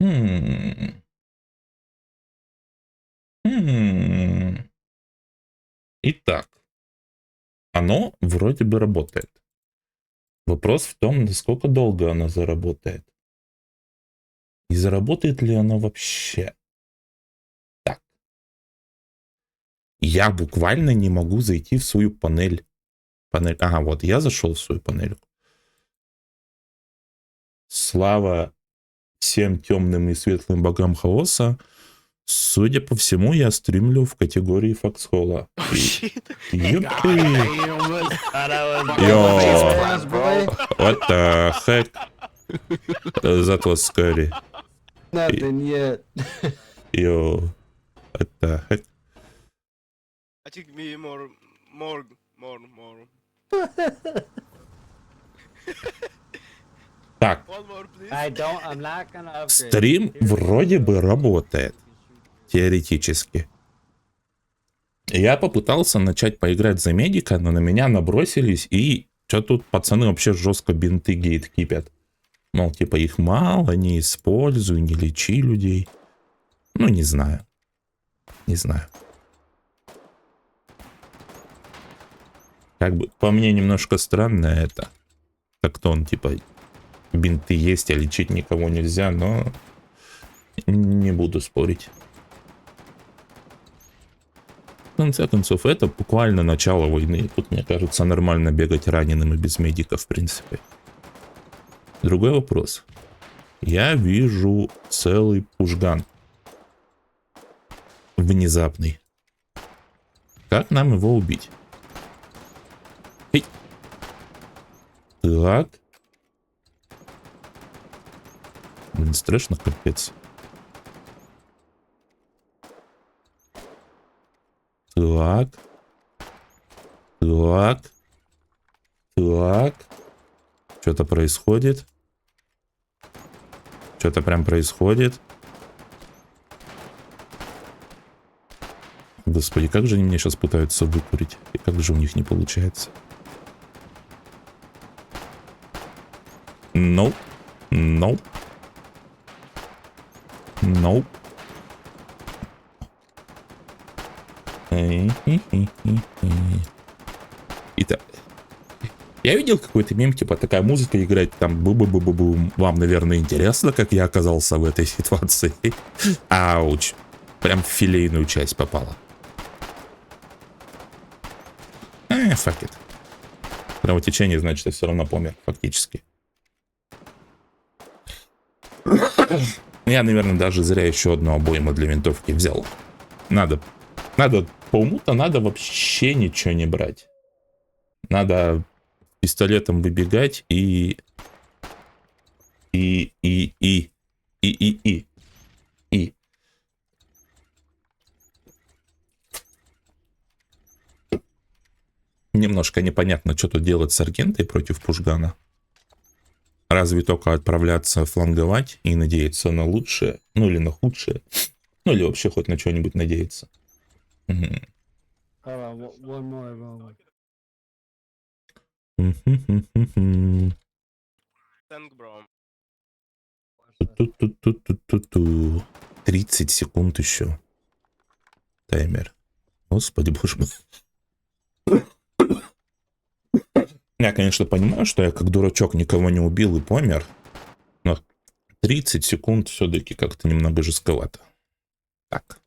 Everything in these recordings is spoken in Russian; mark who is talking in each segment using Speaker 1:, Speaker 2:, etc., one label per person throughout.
Speaker 1: Хм. Хм. Итак, оно вроде бы работает. Вопрос в том, насколько долго оно заработает. И заработает ли оно вообще? Так. Я буквально не могу зайти в свою панель. Ага, вот я зашел в свою панель. Слава всем темным и светлым богам хаоса. Судя по всему, я стримлю в категории фоксхола. Юпи! Йо! What the heck? That was scary.
Speaker 2: Nothing yet.
Speaker 1: Yo! What the heck?
Speaker 3: I think me more.
Speaker 1: Так,
Speaker 3: One more, please.
Speaker 2: I'm not gonna upgrade.
Speaker 1: стрим вроде бы работает. Теоретически. Я попытался начать поиграть за медика, но на меня набросились, и что тут пацаны вообще жестко бинты гейткипят. Мол, типа их мало, не используй, не лечи людей. Ну, не знаю. Не знаю. Как бы, по мне, немножко странно это. Так-то он, типа, бинты есть, а лечить никого нельзя, но не буду спорить. В конце концов, это буквально начало войны. Тут, мне кажется, нормально бегать раненым и без медика, в принципе. Другой вопрос. Я вижу целый пушган. Внезапный. Как нам его убить? Эй. Так. Блин, страшно, капец. Так. Так. Так. Что-то происходит. Что-то прям происходит. Господи, как же они меня сейчас пытаются выкурить? И как же у них не получается? Nope. Nope. Nope. Итак. Я видел какой-то мем, типа такая музыка играет, там бу-бу-бу-бу-бум. Вам, наверное, интересно, как я оказался в этой ситуации. Ауч. Прям в филейную часть попала. Fuck it. Кровотечение, значит, я все равно помер, фактически. Я, наверное, даже зря еще одну обойму для винтовки взял. Надо по уму-то надо вообще ничего не брать. Надо пистолетом выбегать и немножко непонятно, что тут делать с Аргентой против Пушгана. Разве только отправляться фланговать и надеяться на лучшее, ну или на худшее, ну или вообще хоть на что-нибудь надеяться.
Speaker 2: Hold on, one more.
Speaker 3: Thank, bro.
Speaker 1: 30 секунд еще. Таймер. Господи, боже мой. Я, конечно, понимаю, что я как дурачок никого не убил и помер, но 30 секунд все-таки как-то немного жестковато. Так.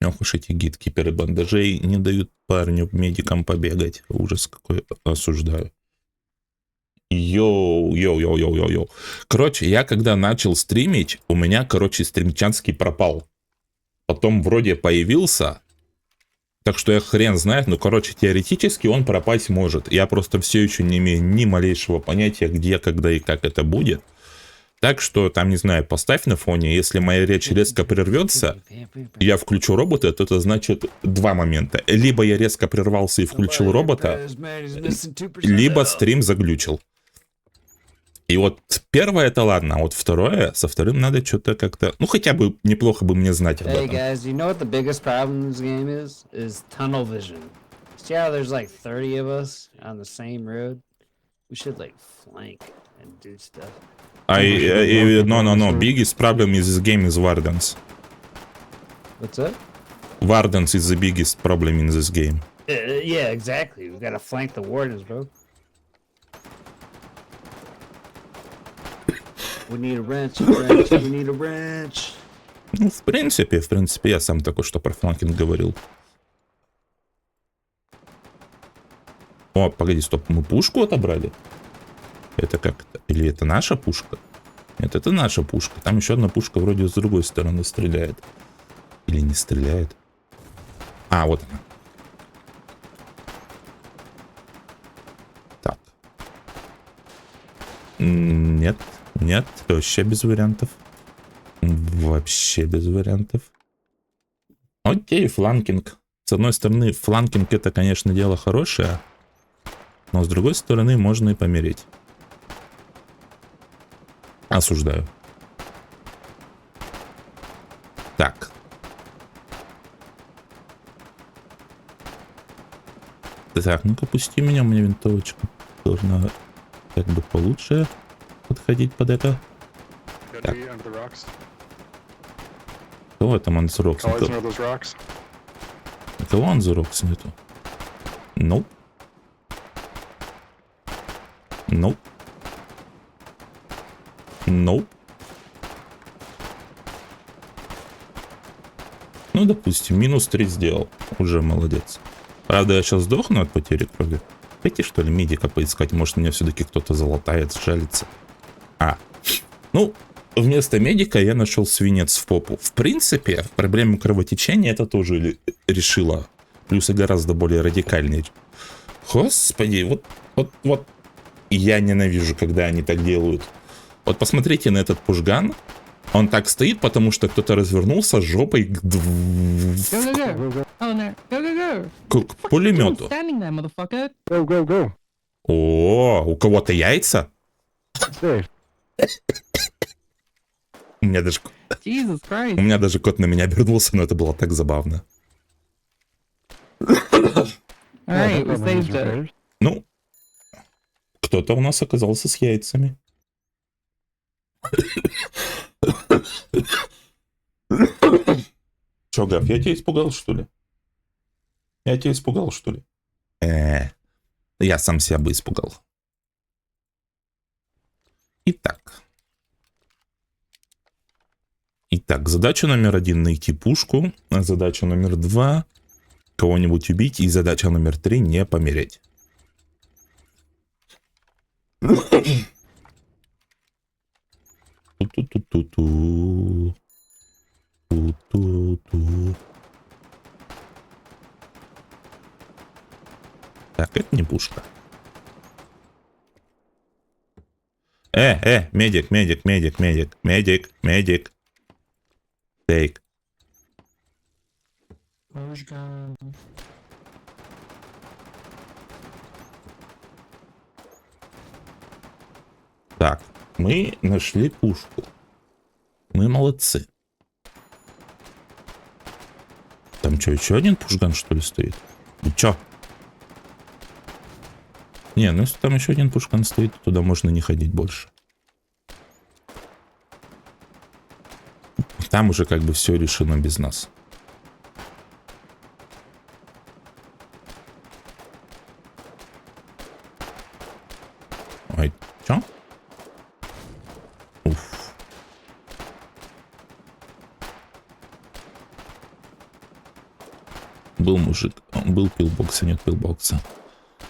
Speaker 1: Ох уж эти гидкиперы бандажей не дают парню, медикам побегать. Ужас какой, осуждаю. Йоу. Короче, я когда начал стримить, у меня, стримчанский пропал. Потом вроде появился. Так что я хрен знает, но, теоретически он пропасть может. Я просто все еще не имею ни малейшего понятия, где, когда и как это будет. Так что, там, не знаю, поставь на фоне, если моя речь резко прервется, я включу робота, то это значит два момента. Либо я резко прервался и включил робота, либо стрим заглючил. И вот первое это ладно, а вот второе, со вторым надо что-то как-то... Ну, хотя бы неплохо бы мне знать об
Speaker 2: Hey
Speaker 1: этом.
Speaker 2: guys, you know what the biggest problem in this game is? Is tunnel vision. See how there's like 30 of us on the same road? We should like flank and do stuff.
Speaker 1: No. Biggest problem is this game is Wardens.
Speaker 2: What's that?
Speaker 1: Wardens is the biggest problem in this game.
Speaker 2: Yeah, exactly. We gotta flank the wardens, bro. We need a wrench, we need a wrench.
Speaker 1: Ну, в принципе, я сам только что про фланкинг говорил. О, погоди, стоп, мы пушку отобрали? Это как это? Или это наша пушка? Нет, это наша пушка. Там еще одна пушка вроде с другой стороны стреляет. Или не стреляет? А, вот она. Так. Нет, вообще без вариантов. Вообще без вариантов. Окей, фланкинг. С одной стороны, фланкинг это, конечно, дело хорошее. Но с другой стороны, можно и помереть. Осуждаю. Так. Так, ну-ка пусти меня, у меня винтовочка должна как бы получше подходить под это. Так. Кого там он за рокс? Кого он за рокс нету? Ну. Ну. Ну. Ну, допустим, минус 3 сделал. Уже молодец. Правда, я сейчас сдохну от потери крови. Пойти, что ли, медика поискать? Может, меня все-таки кто-то залатает, сжалится. Ну, вместо медика я нашел свинец в попу. В принципе, проблему кровотечения это тоже решила. Плюс и гораздо более радикальнее. Господи, вот. Я ненавижу, когда они так делают. Вот посмотрите на этот пушган. Он так стоит, потому что кто-то развернулся жопой к пулемету. О, у кого-то яйца? У меня даже кот на меня обернулся, но это было так забавно. Ну, кто-то у нас оказался с яйцами. Чё, Гав, я тебя испугал, что ли? Я сам себя бы испугал. Итак, задача номер 1 найти пушку, задача номер 2 кого-нибудь убить, и задача номер 3 не помереть. Ту-ту-ту-ту-ту. Ту-ту-ту. Так, это не пушка. Медик. Тейк. Так, мы нашли пушку. Мы молодцы. Там что, еще один пушган, что ли, стоит? И чё? Не, ну если там еще один пушган стоит, то туда можно не ходить больше. Там уже как бы все решено без нас. Ой, чё? Уф. Был мужик, был пилбокс, а нет пилбокса.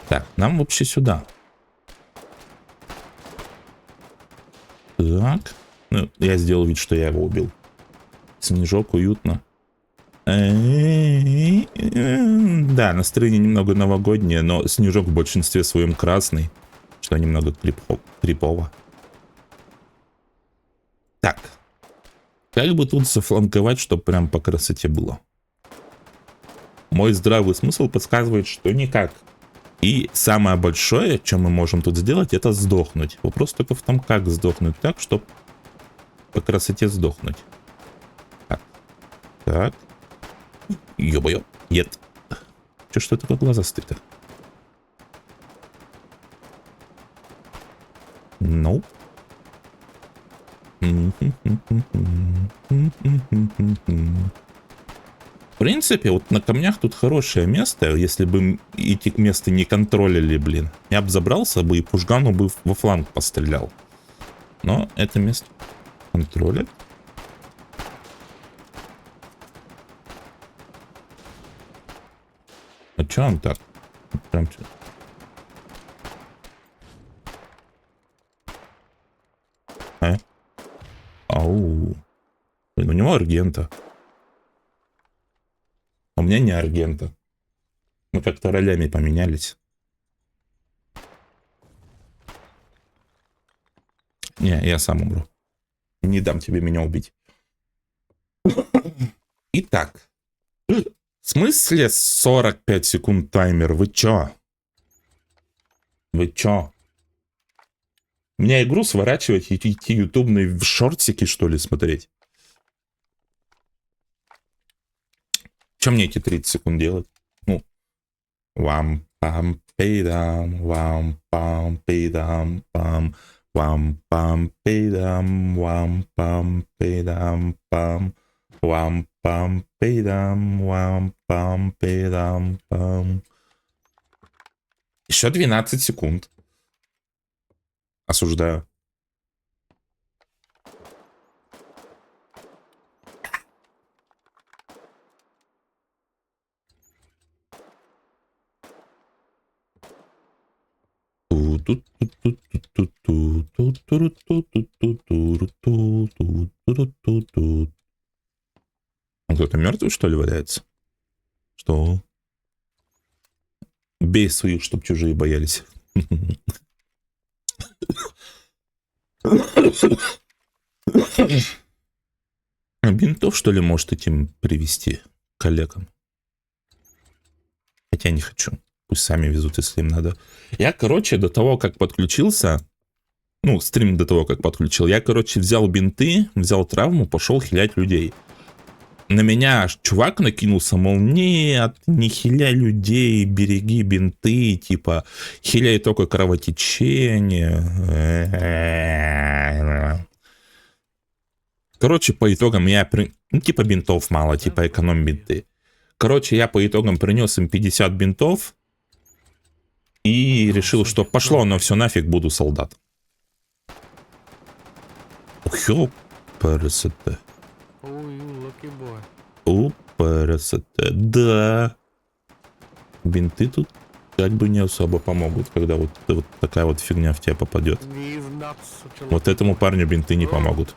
Speaker 1: Так, нам вообще сюда. Так. Ну, я сделал вид, что я его убил. Снежок, уютно. Да, настроение немного новогоднее, но снежок в большинстве своем красный, что немного крипово. Так. Как бы тут зафланковать, чтобы прям по красоте было? Мой здравый смысл подсказывает, что никак. И самое большое, что мы можем тут сделать, это сдохнуть. Вопрос только в том, как сдохнуть так, чтобы по красоте сдохнуть. Так. Ё-моё. Нет. Что такое глазастый-то? Ну. В принципе, вот на камнях тут хорошее место. Если бы эти места не контролили, блин, я бы забрался бы и пушгану бы во фланг пострелял. Но это место контролят. А чё он так? Прям чё? Ау. Блин, у него аргента. А у меня не аргента. Мы как-то ролями поменялись. Не, я сам умру. Не дам тебе меня убить. Итак. В смысле 45 секунд таймер? Вы чё? Вы чё? Мне игру сворачивать и идти ютубные шортики, что ли, смотреть? Чем мне эти 30 секунд делать? Ну, вам-пам-пидам, вам-пам-пидам-пам, вам-пам-пидам, вам-пам-пидам-пам, вам-пам-пидам, вам-пам-пидам-пам. Еще 12 секунд. Осуждаю. Он кто-то мертвый, что ли, валяется? Что? Бей своих, чтоб чужие боялись. Бинтов, что ли, может этим привезти коллегам? Хотя не хочу. Пусть сами везут, если им надо. Я, короче, до того, как подключился, ну, стрим до того, как подключил, я, короче, взял бинты, взял травму, пошел хилять людей. На меня чувак накинулся, мол, нет, не хиляй людей, береги бинты, типа, хиляй только кровотечение. Короче, по итогам я... Ну, типа бинтов мало, типа эконом бинты. Короче, я по итогам принес им 50 бинтов и решил, что пошло оно все нафиг, буду солдат. Ёпарасоте. Упарасоте. Да. Бинты тут как бы не особо помогут, когда вот такая вот фигня в тебя попадет. Вот этому парню бинты не помогут.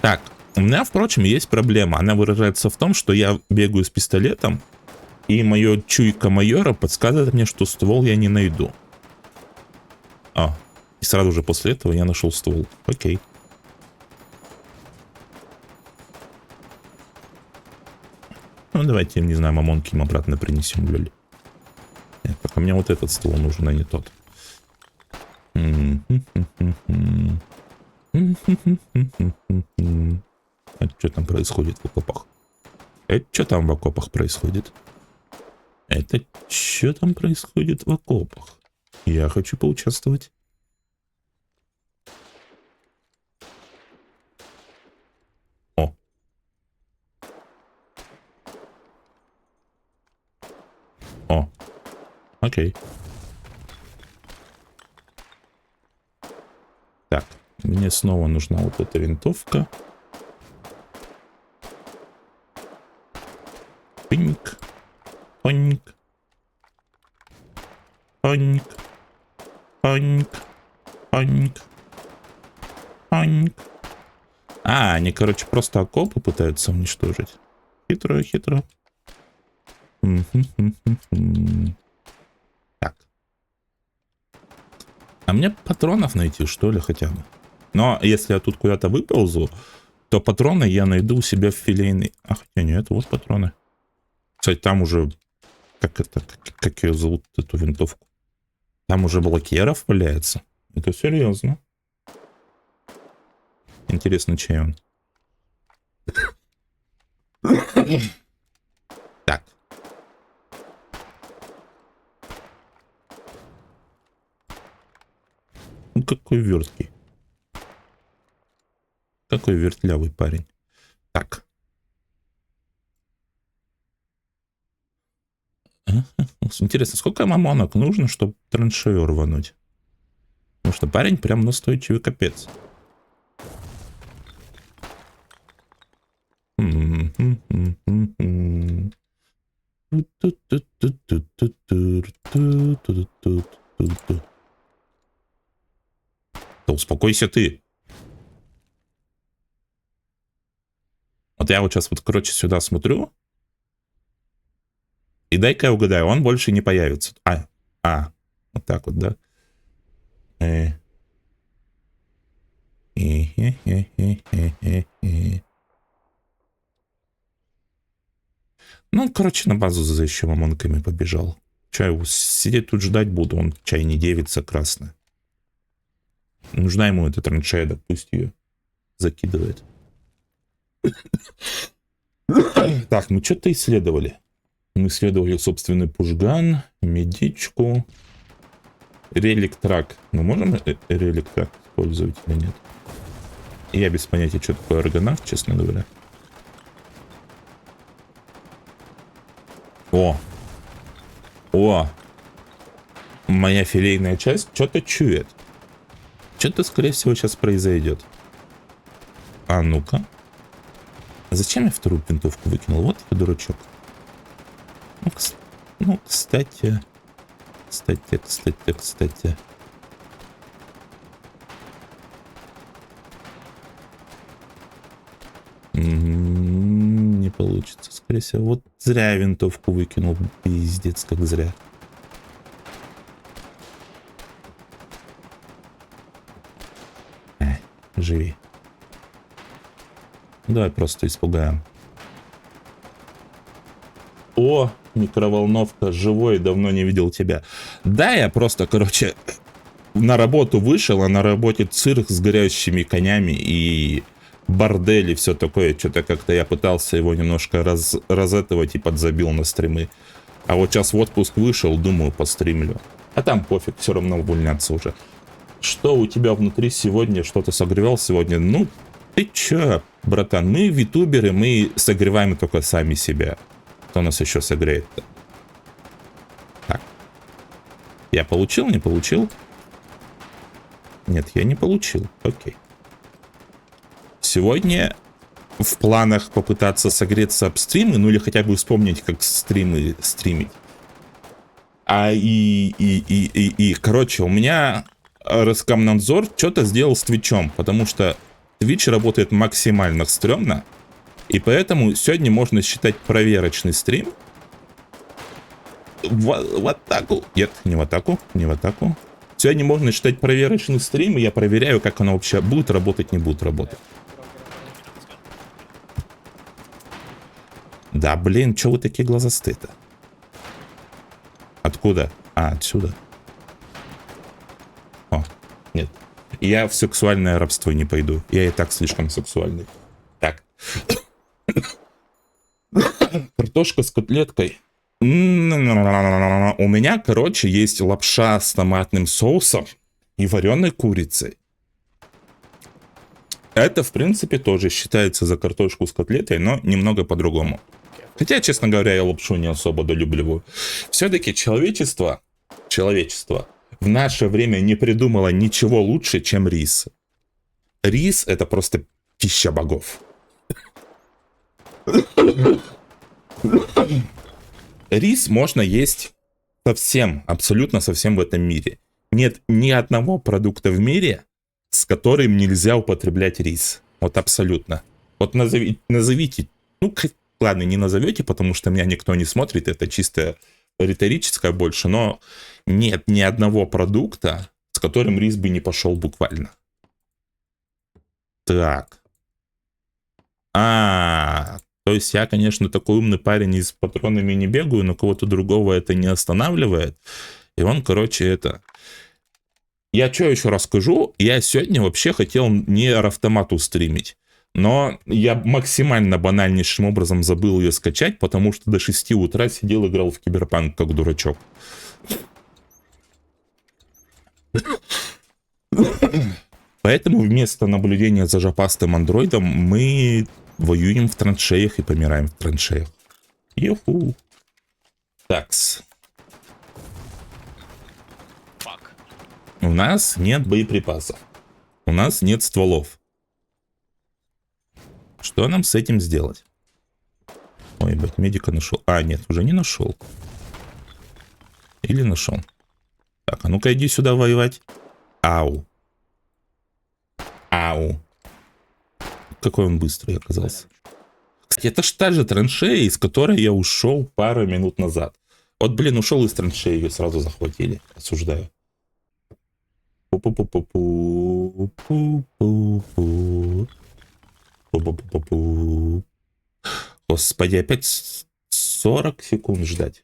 Speaker 1: Так, у меня, впрочем, есть проблема. Она выражается в том, что я бегаю с пистолетом, и моё чуйка майора подсказывает мне, что ствол я не найду. И сразу же после этого я нашел ствол. Окей. Ну, давайте, не знаю, мамонки им обратно принесем, блядь. Нет, пока мне вот этот ствол нужен, а не тот. А что там происходит в окопах? Это что там в окопах происходит? Это что там происходит в окопах? Я хочу поучаствовать. О. О. Окей. Так, мне снова нужна вот эта винтовка. Пинк. Паньк. Паньк. Паньк. Паньк. Паньк. Они, короче, просто окопы пытаются уничтожить. Хитро, хитро. Так. А мне патронов найти, что ли, хотя бы. Но если я тут куда-то выползу, то патроны я найду у себя в филейной... А, хотя нет, вот патроны. Кстати, там уже... Как ее зовут, эту винтовку? Там уже блокеров валяется. Это серьезно. Интересно, чей он. Так. Ну, какой верткий. Какой вертлявый парень. Так. Интересно, сколько мамонок нужно, чтобы траншею рвануть? Потому что парень прям настойчивый капец. Да успокойся ты. Вот я вот сейчас вот, короче, сюда смотрю. И дай-ка я угадаю, он больше не появится. Вот так вот, да? Ну, короче, на базу за еще мамонками побежал. Чай его сидеть тут ждать буду, он чай не девица красная. Нужна ему эта траншея, да пусть ее закидывает. Так, мы что-то исследовали. Мы исследовали собственный пушган, медичку, релик-трак. Мы можем релик-трак использовать или нет? Я без понятия, что такое аргонавт, честно говоря. О! Моя филейная часть что-то чует. Что-то, скорее всего, сейчас произойдет. А ну-ка. Зачем я вторую винтовку выкинул? Вот я дурачок. Ну, кстати. Не получится, скорее всего. Вот зря я винтовку выкинул. Пиздец, как зря. Живи. Давай просто испугаем. О, микроволновка, живой, давно не видел тебя. Да, я просто, короче, на работу вышел, а на работе цирк с горящими конями и бордель и все такое. Что-то как-то я пытался его немножко разэтовать и подзабил на стримы. А вот сейчас в отпуск вышел, думаю, постримлю. А там пофиг, все равно увольняться уже. Что у тебя внутри сегодня? Что-то согревал сегодня? Ну, ты чё, братан? Мы витуберы, мы согреваем только сами себя. Кто нас еще согреет-то? Так. Я получил, не получил? Нет, я не получил. Окей. Сегодня в планах попытаться согреться об стримы, ну или хотя бы вспомнить, как стримы стримить. Короче, у меня Роскомнадзор что-то сделал с Твичом, потому что Twitch работает максимально стрёмно, и поэтому сегодня можно считать проверочный стрим в атаку. Нет, не в атаку, не в атаку. Сегодня можно считать проверочный стрим, и я проверяю, как оно вообще будет работать, не будет работать. Да, блин, чё вы такие глазастые-то? Откуда? А, отсюда. О, нет. Я в сексуальное рабство не пойду. Я и так слишком сексуальный. Так. Картошка с котлеткой. У меня, короче, есть лапша с томатным соусом и вареной курицей. Это, в принципе, тоже считается за картошку с котлетой, но немного по-другому. Хотя, честно говоря, я лапшу не особо долюбливаю. Все-таки человечество в наше время не придумало ничего лучше, чем рис. Рис — это просто пища богов. Рис можно есть совсем, абсолютно совсем в этом мире. Нет ни одного продукта в мире, с которым нельзя употреблять рис. Вот абсолютно. Вот назовите, ну, ладно, не назовете, потому что меня никто не смотрит, это чисто риторическое больше, но нет ни одного продукта, с которым рис бы не пошел буквально. Так. То есть я, конечно, такой умный парень и с патронами не бегаю, но кого-то другого это не останавливает. И он, короче, это... Я что еще расскажу? Я сегодня вообще хотел не автомату стримить. Но я максимально банальнейшим образом забыл ее скачать, потому что до 6 утра сидел, играл в Киберпанк как дурачок. Поэтому вместо наблюдения за жопастым андроидом мы воюем в траншеях и помираем в траншеях. Юху. Такс.
Speaker 3: Fuck.
Speaker 1: У нас нет боеприпасов. У нас нет стволов. Что нам с этим сделать? Ой, блядь, медика нашел. А, нет, уже не нашел. Или нашел. Так, а ну-ка иди сюда воевать. Ау. Ау. Какой он быстрый оказался. Кстати, это ж та же траншея, из которой я ушел пару минут назад. Вот, блин, ушел из траншеи, ее сразу захватили. Осуждаю. Пу-пу-пу-пу-пу. Пу-пу-пу. Пу-пу-пу-пу. Господи, опять 40 секунд ждать.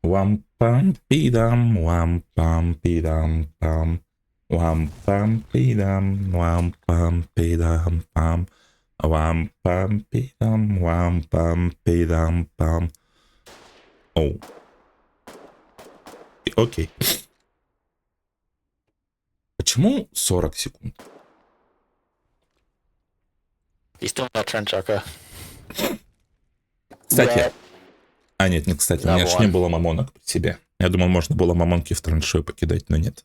Speaker 1: Вам-пам-пидам, вам-пам-пидам-пам. Вам-пам-пидам, вам-пам-пидам-пам. Вам-пам-пидам, вам-пам-пидам-пам. Оу. Окей. Почему 40 секунд?
Speaker 4: He's still not trench, okay.
Speaker 1: Кстати. А, нет, не кстати. У меня ж не
Speaker 4: One.
Speaker 1: было мамонок при себе. Я думал, можно было мамонки в траншею покидать, но нет.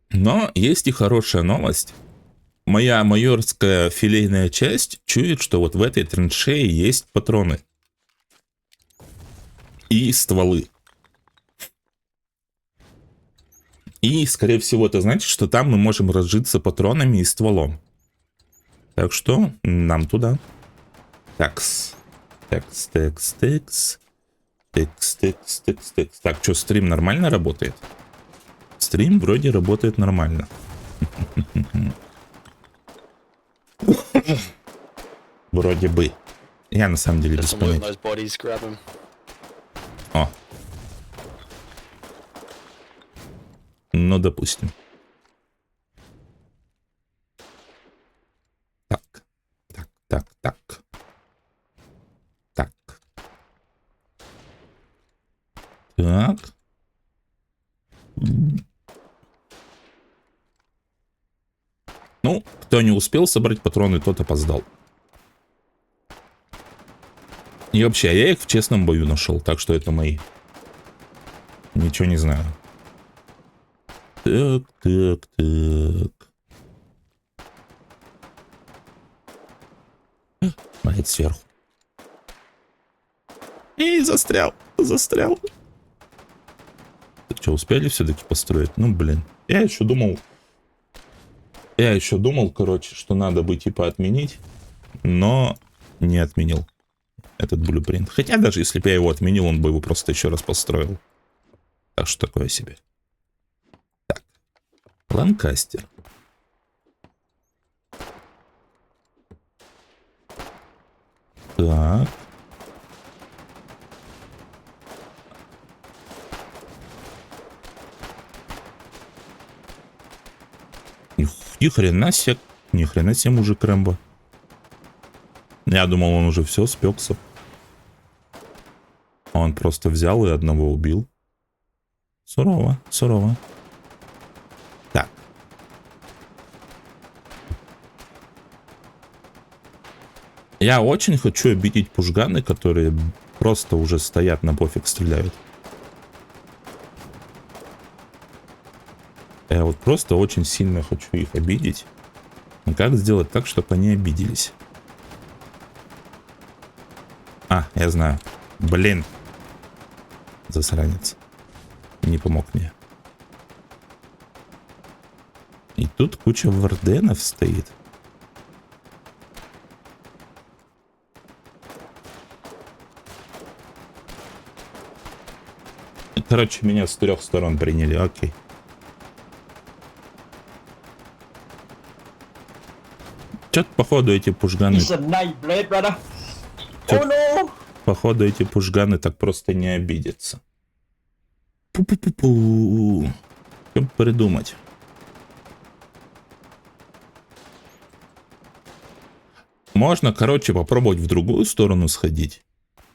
Speaker 1: Но есть и хорошая новость. Моя майорская филейная часть чует, что вот в этой траншее есть патроны. И стволы. И, скорее всего, это значит, что там мы можем разжиться патронами и стволом. Так что нам туда. Такс. Такс, такс, такс. Такс, такс, такс, такс. Так, что, стрим нормально работает? Стрим вроде работает нормально. Вроде бы. Я на самом деле
Speaker 4: There's
Speaker 1: без
Speaker 4: some loot in
Speaker 1: понятия.
Speaker 4: those bodies, grab him.
Speaker 1: О. Ну, допустим. Так. Так, так, так. Так. Так. Ну, кто не успел собрать патроны, тот опоздал. И вообще, я их в честном бою нашел, так что это мои. Ничего не знаю. Так, так, так. Мает сверху. И застрял, застрял. Так что, успели все-таки построить? Ну, блин. Я еще думал, короче, что надо бы типа отменить, но не отменил этот блюпринт. Хотя даже если бы я его отменил, он бы его просто еще раз построил. Так что такое себе. Так. Ланкастер. Так. Ни хрена себе мужик Рэмбо. Я думал, он уже все спекся. Он просто взял и одного убил. Сурово, сурово. Так. Я очень хочу обидеть пушганы, которые просто уже стоят на пофиг стреляют. Я вот просто очень сильно хочу их обидеть. Но как сделать так, чтобы они обиделись? А, я знаю. Блин. Засранец. Не помог мне. И тут куча варденов стоит. Короче, меня с 3 сторон приняли, окей. Чё-то, походу, эти пушганы... Походу, эти пушганы так просто не обидятся. Пу-пу-пу-пу. Что придумать? Можно, короче, попробовать в другую сторону сходить.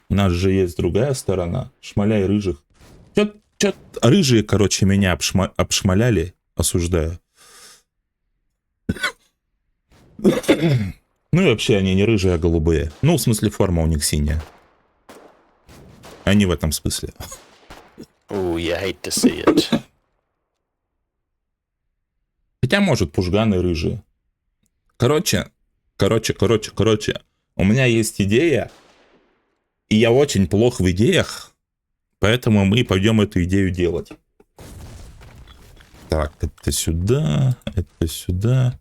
Speaker 1: У нас же есть другая сторона. Шмаляй рыжих. Чё рыжие, короче, меня обшмаляли. Осуждаю. Ну и вообще они не рыжие, а голубые. Ну, в смысле, форма у них синяя. Они в этом смысле.
Speaker 4: Ooh, you hate to see it.
Speaker 1: Хотя, может, пушганы рыжие. Короче. У меня есть идея. И я очень плох в идеях. Поэтому мы пойдем эту идею делать. Так, это сюда. Это сюда.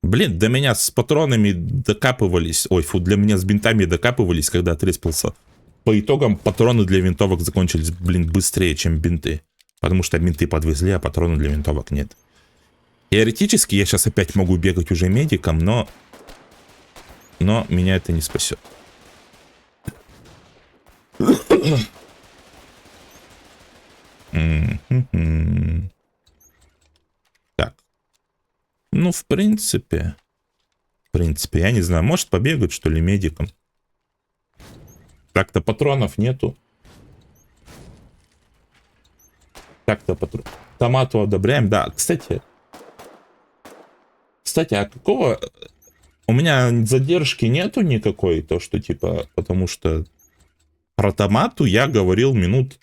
Speaker 1: Блин, до меня с патронами докапывались. Ой, фу, для меня с бинтами докапывались, когда отреспался. По итогам патроны для винтовок закончились, блин, быстрее, чем бинты. Потому что бинты подвезли, а патроны для винтовок нет. Теоретически я сейчас опять могу бегать уже медиком, но меня это не спасет. Так. Ну, в принципе, я не знаю, может побегать, что ли, медиком. Так-то патронов нету. Так-то патрон. Томату одобряем, да. Кстати, а какого... У меня задержки нету никакой, то что типа, потому что про томату я говорил минут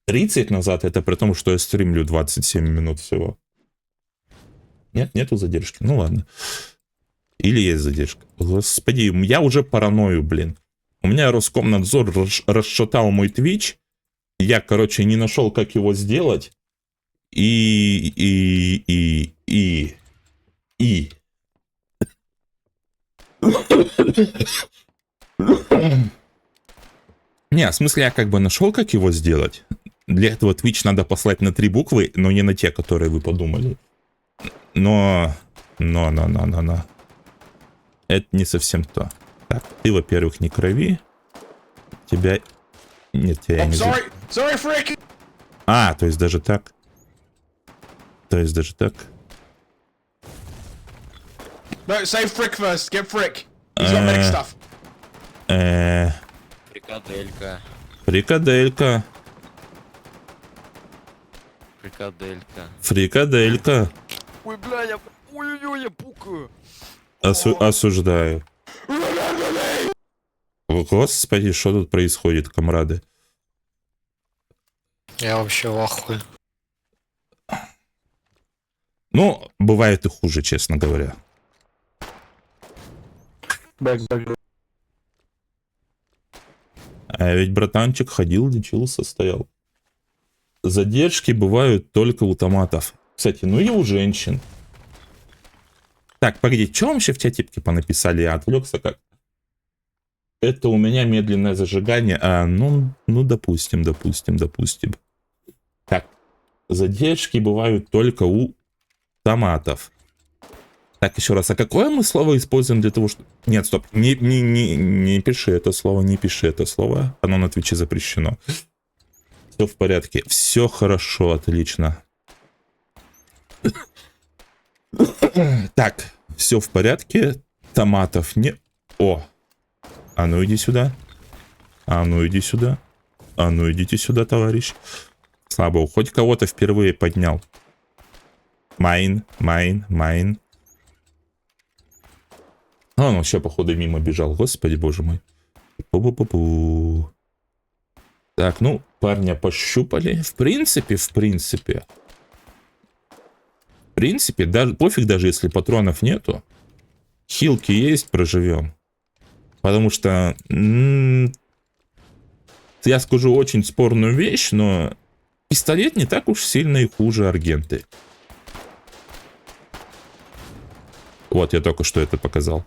Speaker 1: 30 назад, это при том, что я стримлю 27 минут всего. Нет, нету задержки. Ну ладно. Или есть задержка. Господи, я уже параною, блин. У меня Роскомнадзор расшатал мой Twitch. Я, короче, не нашел, как его сделать. Не, в смысле, я как бы нашел, как его сделать. Для этого Twitch надо послать на 3 буквы, но не на те, которые вы подумали. Но. Это не совсем то. Так, ты, во-первых, не крови. Тебя... Нет, тебя не...
Speaker 4: Sorry, Frick!
Speaker 1: А, то есть даже так.
Speaker 4: No, save Frick first. Get Frick. He's got medic stuff.
Speaker 5: Фрикаделька.
Speaker 1: Фрикаделька.
Speaker 5: Ой, бля, я... Ой-ой-ой, я пукаю.
Speaker 1: Осуждаю. Господи, что тут происходит, комрады?
Speaker 4: Я вообще в ахуе.
Speaker 1: Ну, бывает и хуже, честно говоря. А ведь братанчик ходил, лечился, стоял. Задержки бывают только у томатов. Кстати, ну и у женщин. Так, погоди, что вообще в чатике понаписали? Я отвлекся как? Это у меня медленное зажигание. А, ну, допустим. Так, задержки бывают только у томатов. Так, еще раз, а какое мы слово используем для того, что... Нет, стоп, не пиши это слово, не пиши это слово. Оно на Твиче запрещено. Все в порядке, все хорошо, отлично. Так, все в порядке. Томатов не... О! А ну иди сюда. А ну идите сюда, товарищ. Слабо, хоть кого-то впервые поднял. Майн. А он вообще, походу, мимо бежал. Господи, боже мой. Пу-пу-пу-пу. Так, ну, парня пощупали. В принципе, даже пофиг, даже если патронов нету. Хилки есть, проживем. Потому что... я скажу очень спорную вещь, но... Пистолет не так уж сильно и хуже аргенты. Вот, я только что это показал.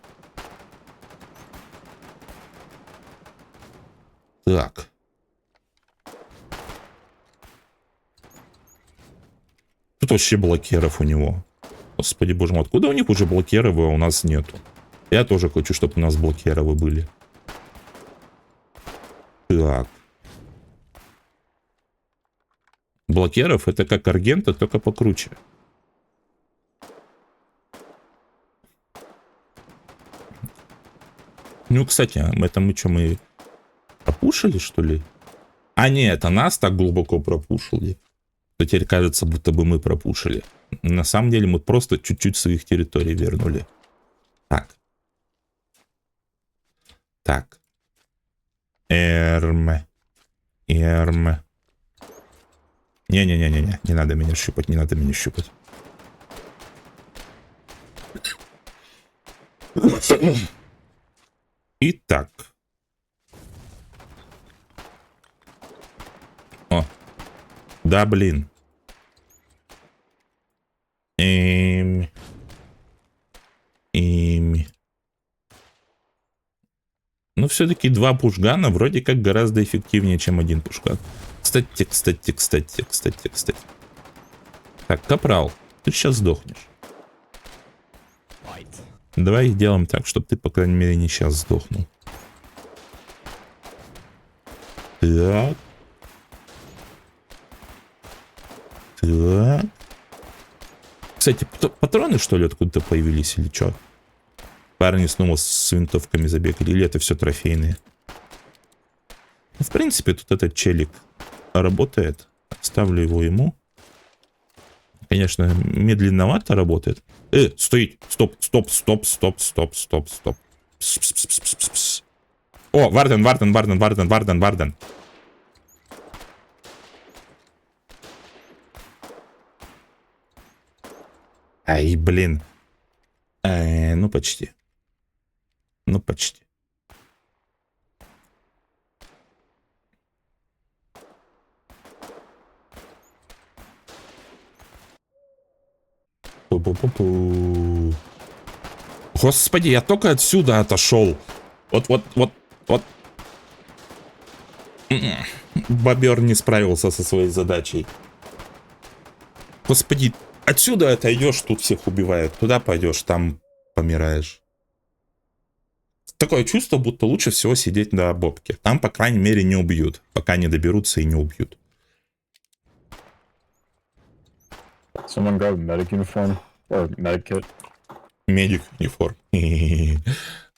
Speaker 1: Так. Тут вообще блокеров у него. Господи боже мой, откуда у них уже блокеровы, а у нас нету? Я тоже хочу, чтобы у нас блокеровы были. Так. Блокеров это как аргента, только покруче. Ну, кстати, это мы что, мы пропушили, что ли? А нет, это нас так глубоко пропушили. то теперь кажется, будто бы мы пропушили. На самом деле мы просто чуть-чуть своих территорий вернули. Так. Так. Не-не-не-не-не. Не надо меня щупать, не надо меня щупать. Итак. О. Да, блин. Но все-таки 2 пушгана вроде как гораздо эффективнее, чем 1 пушган. Кстати. Так, капрал, ты сейчас сдохнешь. Давай сделаем так, чтобы ты, по крайней мере, не сейчас сдохнул. Так. Так. Кстати, патроны, что ли, откуда-то появились или что? Парни снова с винтовками забегали, или это все трофейные? Ну, в принципе, тут этот челик работает. Ставлю его ему. Конечно, медленновато работает. Стоит. Стоп. О, Варден. Ай, блин. Ну, почти. Пу-пу-пу-пу. Господи, я только отсюда отошел. Вот. Бобер не справился со своей задачей. Господи, отсюда отойдешь, тут всех убивают. Туда пойдешь, там помираешь. Такое чувство, будто лучше всего сидеть на бобке. Там, по крайней мере, не убьют. Пока не доберутся и не убьют.
Speaker 6: Someone grab medic uniform or medic kit.
Speaker 1: Медик униформ.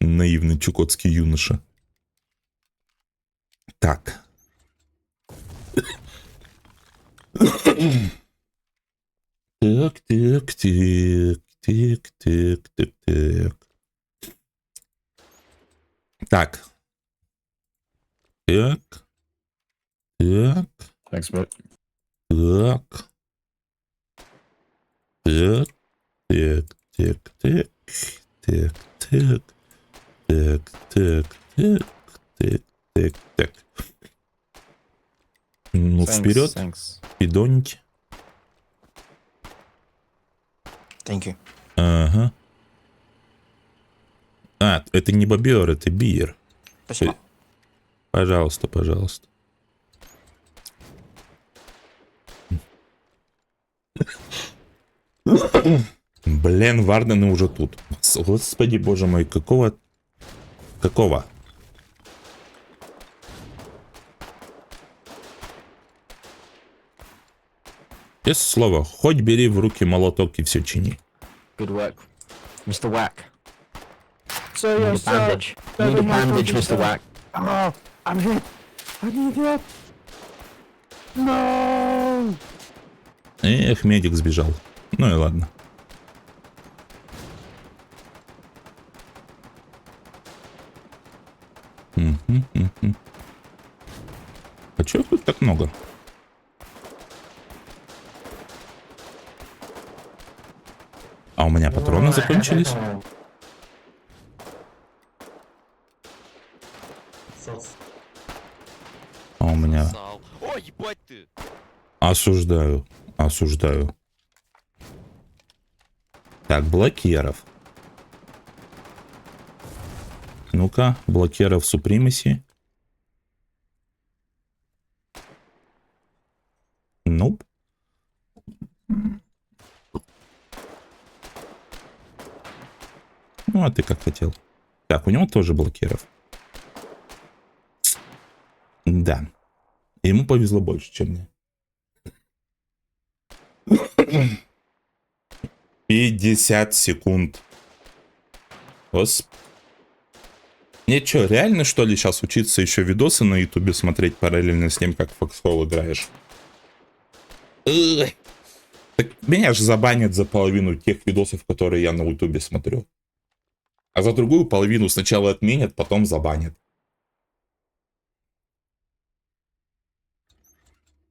Speaker 1: Наивный чукотский юноша. Так. Так. Так.
Speaker 6: Thanks, mate.
Speaker 1: Так. Ну, вперед, пидоньки.
Speaker 5: Thank you.
Speaker 1: Ага. А, это не бобер, это биер.
Speaker 5: Спасибо.
Speaker 1: Пожалуйста. Блин, Вардены уже тут. Господи, боже мой, какого? Без слова, хоть бери в руки молоток и все чини.
Speaker 5: Good work. Mr. Whack.
Speaker 2: So,
Speaker 5: Need a bandage. Need a bandage, Mr. Whack.
Speaker 2: Oh, I'm hit. I need help. No.
Speaker 1: Эх, медик сбежал. Ну и ладно. А чё их тут так много? А у меня патроны закончились? А у меня...
Speaker 5: О, ебать ты!
Speaker 1: Осуждаю. Так, блокеров. Ну-ка, блокеров Супримаси. Ну. Ну, а ты как хотел. Так, у него тоже блокеров. Да. Ему повезло больше, чем мне. 50 секунд. Мне что, реально что ли сейчас учиться еще видосы на ютубе смотреть параллельно с тем, как в Foxhole играешь? Ой. Так меня же забанят за половину тех видосов, которые я на ютубе смотрю. А за другую половину сначала отменят, потом забанят.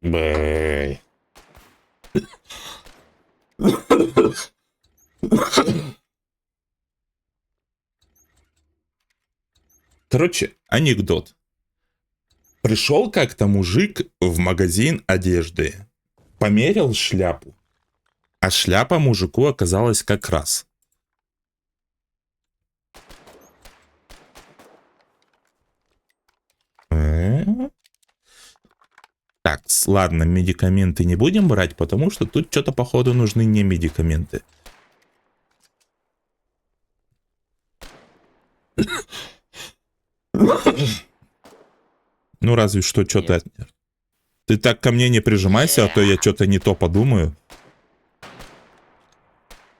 Speaker 1: Бэй. Короче, анекдот. Пришел как-то мужик в магазин одежды, померил шляпу, а шляпа мужику оказалась как раз. Так, ладно, медикаменты не будем брать, потому что тут что-то, походу, нужны не медикаменты. Ну, разве что что-то... Ты так ко мне не прижимайся, а то я что-то не то подумаю.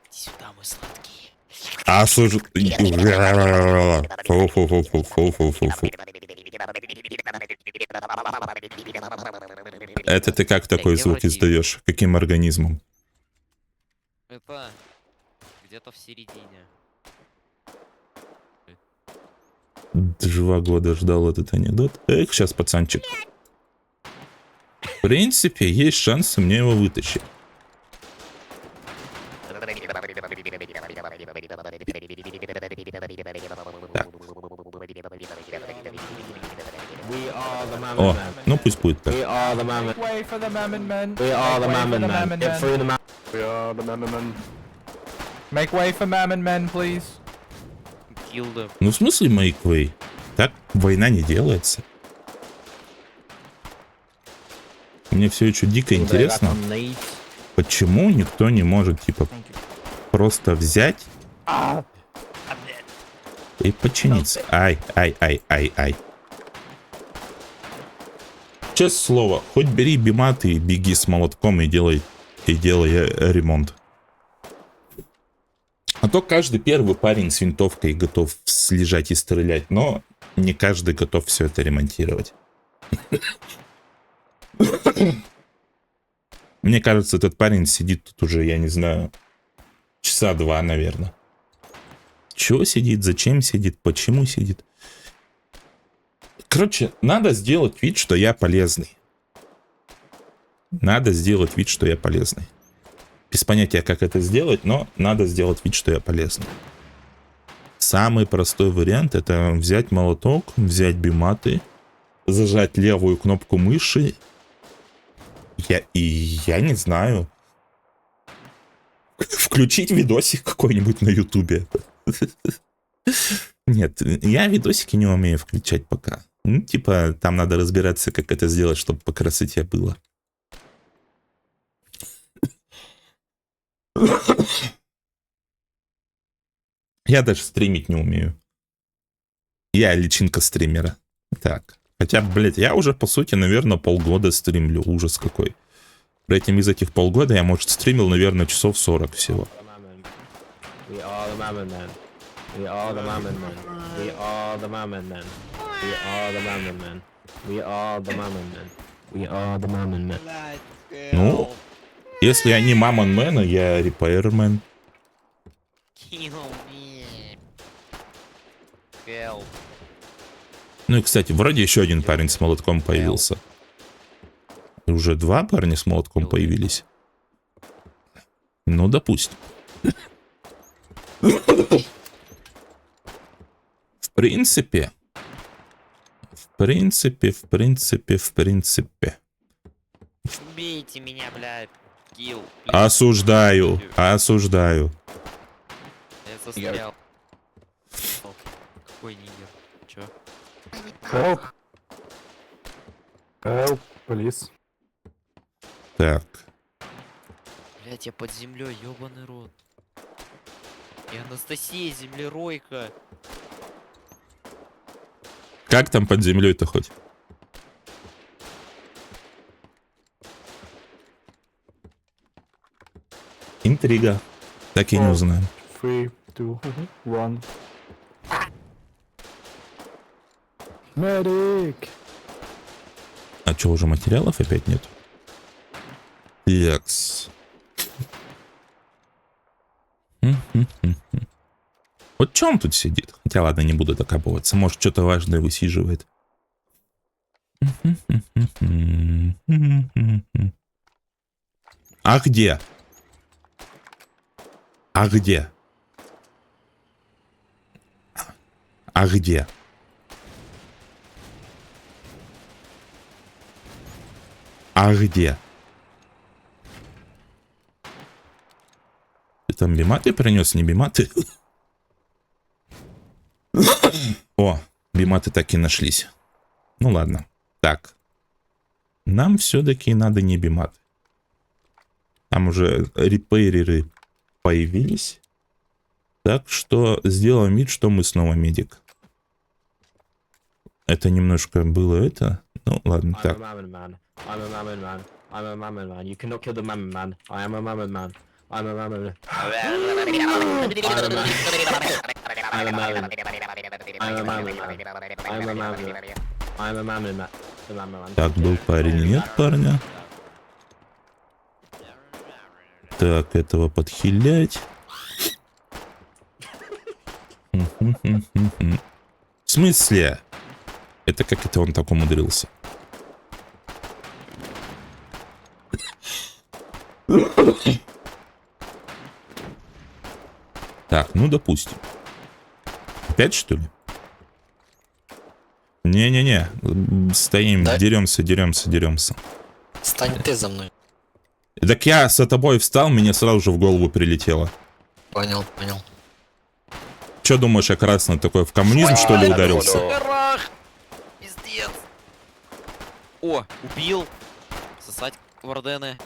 Speaker 5: Сюда, мой сладкий.
Speaker 1: А слушай... Фу-фу-фу-фу-фу-фу-фу-фу. Это ты как такой звук издаешь? Каким организмом?
Speaker 7: Это где-то в середине.
Speaker 1: 2 года ждал этот анекдот. Эх, сейчас, пацанчик. В принципе, есть шанс мне его вытащить. Так.
Speaker 5: We are the Mammon
Speaker 1: О,
Speaker 5: Men.
Speaker 1: ну пусть будет так.
Speaker 5: We are the Mammon.
Speaker 8: Way for the Mammon Men.
Speaker 5: We are the
Speaker 8: Make way for
Speaker 5: Mammon
Speaker 8: the
Speaker 5: Men.
Speaker 8: Mammon
Speaker 5: Get
Speaker 8: Men.
Speaker 5: through the Mammon.
Speaker 4: We are the Mammon.
Speaker 8: Make way for Mammon Men, please.
Speaker 7: Kill them.
Speaker 1: Ну, в смысле, Make Так война не делается. Мне все еще дико интересно, почему никто не может, типа, просто взять и подчиниться. Ай. Честное слово, хоть бери бимат и беги с молотком и делай ремонт. А то каждый первый парень с винтовкой готов слежать и стрелять, но не каждый готов все это ремонтировать. Мне кажется, этот парень сидит тут уже, я не знаю, часа 2, наверное. Чего сидит, зачем сидит, почему сидит. Короче, надо сделать вид, что я полезный. Без понятия, как это сделать, но надо сделать вид, что я полезный. Самый простой вариант — это взять молоток, взять биматы, зажать левую кнопку мыши. Я не знаю. Включить видосик какой-нибудь на ютубе. Нет, я видосики не умею включать пока. Ну, типа, там надо разбираться, как это сделать, чтобы по красоте было. Я даже стримить не умею. Я личинка стримера. Так. Хотя, блядь, я уже, по сути, наверное, полгода стримлю. Ужас какой. При этом из этих полгода я, может, стримил, наверное, часов 40 всего.
Speaker 5: We are the Mammon Men. We are the Mammon Men. We are the Mammon Men. We are the Mammon Men. We are the Mammon Men. We are the Mammon Men.
Speaker 1: Ну, если я не Mammon Man, а я Repairman.
Speaker 7: Kill me. Help.
Speaker 1: Ну и, кстати, вроде еще один парень с молотком появился. Уже 2 парня с молотком появились. Ну, допустим. В принципе.
Speaker 7: Убейте меня, блядь. Kill.
Speaker 1: Осуждаю.
Speaker 7: Я застрял. О, какой нигер? Чё?
Speaker 6: Help. Help, please.
Speaker 1: Так.
Speaker 7: Блядь, я под землей, ёбаный рот. И Анастасия, землеройка.
Speaker 1: Как там под землей-то хоть? Интрига. Так и не узнаем.
Speaker 6: 3, 2, 1. Медик!
Speaker 1: А что, уже материалов опять нет? Текс. Вот что он тут сидит? Хотя ладно, не буду докапываться. Может, что-то важное высиживает. А где? А где? А где? А где? Ты там биматы принес, не биматы? О, биматы так и нашлись. Ну ладно. Так. Нам все-таки надо не биматы. Там уже репейреры появились. Так что сделаем вид, что мы снова медик. Это немножко было это. Ну ладно,
Speaker 5: I'm a
Speaker 1: так.
Speaker 5: mammon man. I'm a mammon man. I'm a mammon man. You cannot kill the mammon man. I am a mammon man. I'm a mammon man. I'm a mammon. I'm a mammon man. I'm a mammon man. I'm a mammon man. The mammon man.
Speaker 1: Так, был парень, нет парня. Так, этого подхилять. В смысле? Это как это он так умудрился? Так, ну допустим. Опять что ли? Не-не-не. Стоим,
Speaker 9: Да.
Speaker 1: деремся.
Speaker 9: Стань ты за мной.
Speaker 1: Так я за тобой встал, мне сразу же в голову прилетело.
Speaker 9: Понял.
Speaker 1: Че думаешь, я красный такой в коммунизм, что ли, ударился?
Speaker 7: Горах! Пиздец! О, убил! Сосать вардены.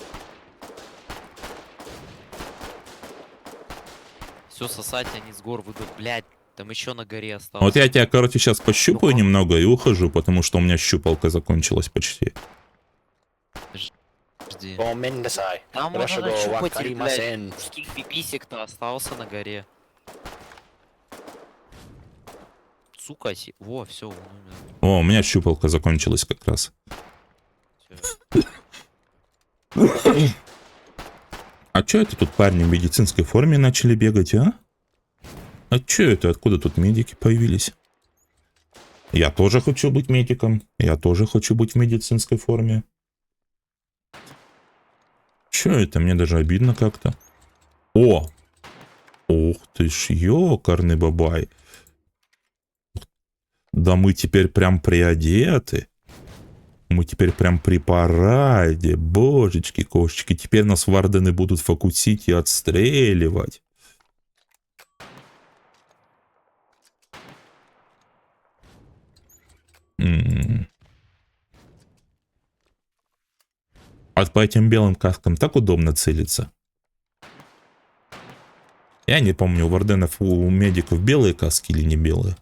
Speaker 7: Все сосать, они с гор выйдут. Блядь, там еще на горе осталось.
Speaker 1: Вот я тебя, короче, сейчас пощупаю немного и ухожу, потому что у меня щупалка закончилась почти.
Speaker 7: Подожди.
Speaker 9: Помендесай.
Speaker 7: Там
Speaker 9: Хорошо,
Speaker 7: можно нащупать,
Speaker 9: вакаримасен.
Speaker 7: блядь, мужских пиписек-то остался на горе. Сука, во, все, он умер.
Speaker 1: О, у меня щупалка закончилась как раз.
Speaker 7: Всё.
Speaker 1: А чё это тут парни в медицинской форме начали бегать, а? А чё это? Откуда тут медики появились? Я тоже хочу быть медиком. Я тоже хочу быть в медицинской форме. Чё это? Мне даже обидно как-то. О! Ух ты ж, ёкарный бабай. Да мы теперь прям приодеты. Мы теперь прям при параде. Божечки, кошечки. Теперь нас вардены будут фокусить и отстреливать. А по этим белым каскам так удобно целиться. Я не помню, у варденов, у медиков белые каски или не белые.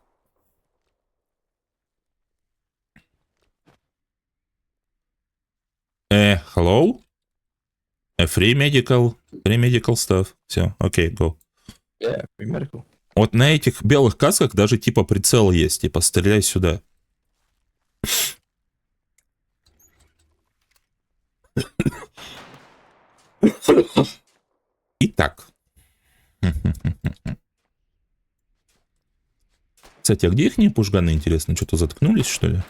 Speaker 1: Hello? Free medical stuff. Все, окей, go.
Speaker 6: Yeah, free medical.
Speaker 1: Вот на этих белых касках даже типа прицел есть, типа стреляй сюда. Итак. Кстати, а где их не пушганы, интересно? Что-то заткнулись, что ли?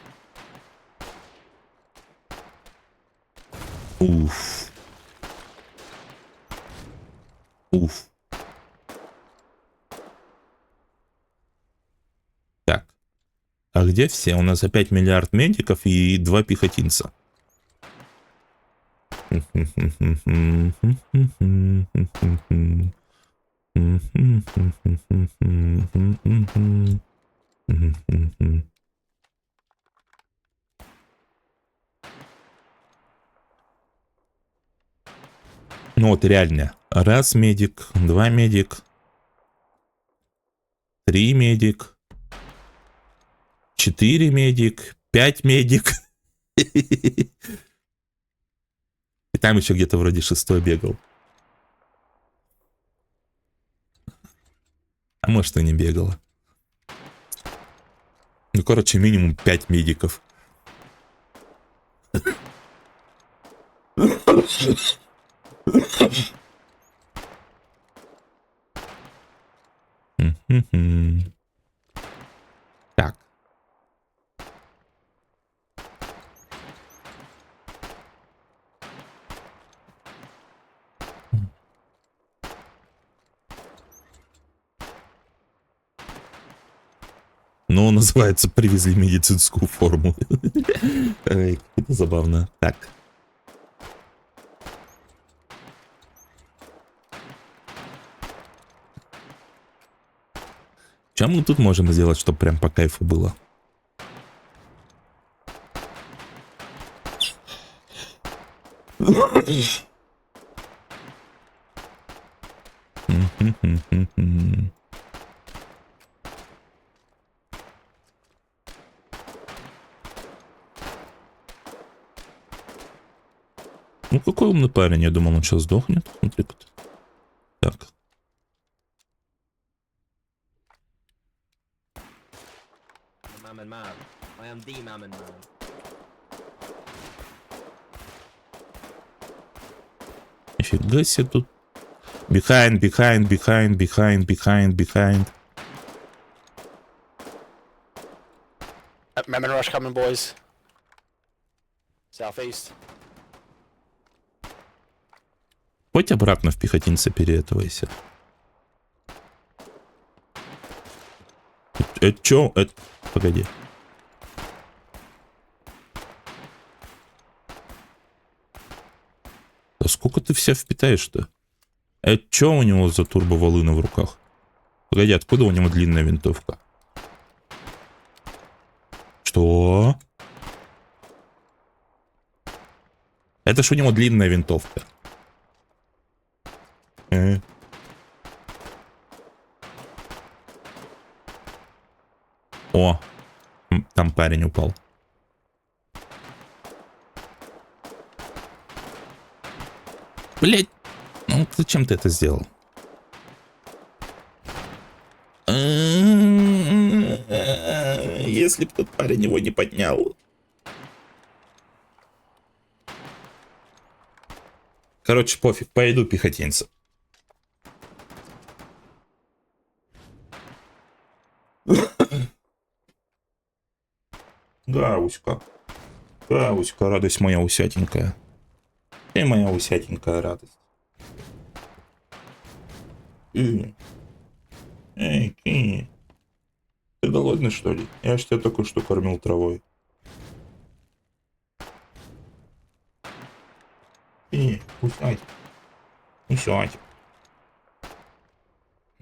Speaker 1: Уф. Уф. Так. А где все? У нас опять миллиард медиков и 2 пехотинца. Ну вот реально. Раз медик, 2 медик, 3 медик, 4 медик, 5 медик. И там еще где-то вроде 6 бегал. А может и не бегала. Ну, короче, минимум 5 медиков. Мгм. Так. Ну, называется «Привезли медицинскую форму». Эй, это забавно. Так. Чем мы тут можем сделать, чтобы прям по кайфу было? Ну, какой умный парень. Я думал, он сейчас сдохнет. Смотри-ка. Так.
Speaker 5: Mammon man. I am the mammon man.
Speaker 1: Нифига себе тут. Behind, behind, behind, behind, behind, behind.
Speaker 9: Mammon rush coming, boys. Southeast.
Speaker 1: Хоть обратно в пехотинца переэтывайся. Это чё? Это... Погоди. А сколько ты вся впитаешь-то? Это чё у него за турбоволына в руках? Погоди, откуда у него длинная винтовка? Что? Это ж у него длинная винтовка. О, там парень упал. Блять, ну зачем ты это сделал? Если бы тот парень его не поднял. Короче, пофиг, пойду пехотинца. Да, Уська. Да, Уська, радость моя усятенькая. Ты моя усятенькая радость. Эй, ты голодный, что ли? Я ж тебя только что кормил травой. Усядь. Усядь.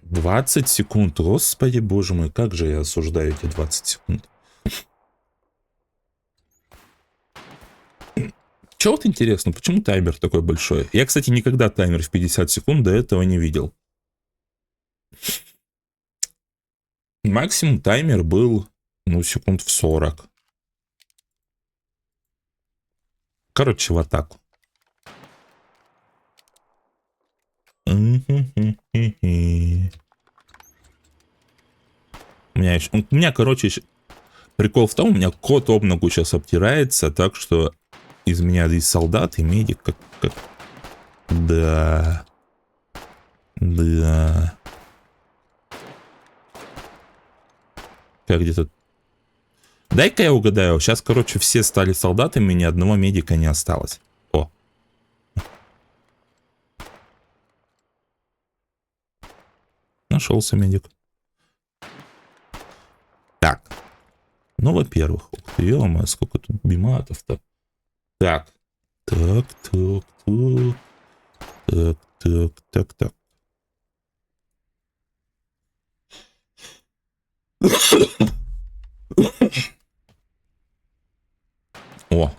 Speaker 1: 20 секунд. Господи, боже мой, как же я осуждаю эти 20 секунд. Че вот интересно, почему таймер такой большой? Я, кстати, никогда таймер в 50 секунд до этого не видел. Максимум таймер был, ну, секунд в 40. Короче, в атаку. У меня, короче, прикол в том, у меня кот об ногу сейчас обтирается, так что из меня здесь солдат и медик, как... Да. Да. Как где-то... Дай-ка я угадаю. Сейчас, короче, все стали солдатами, ни одного медика не осталось. О. Нашелся медик. Так. Ну, во-первых, ё-моё, сколько тут биматов-то. Так. Так. О.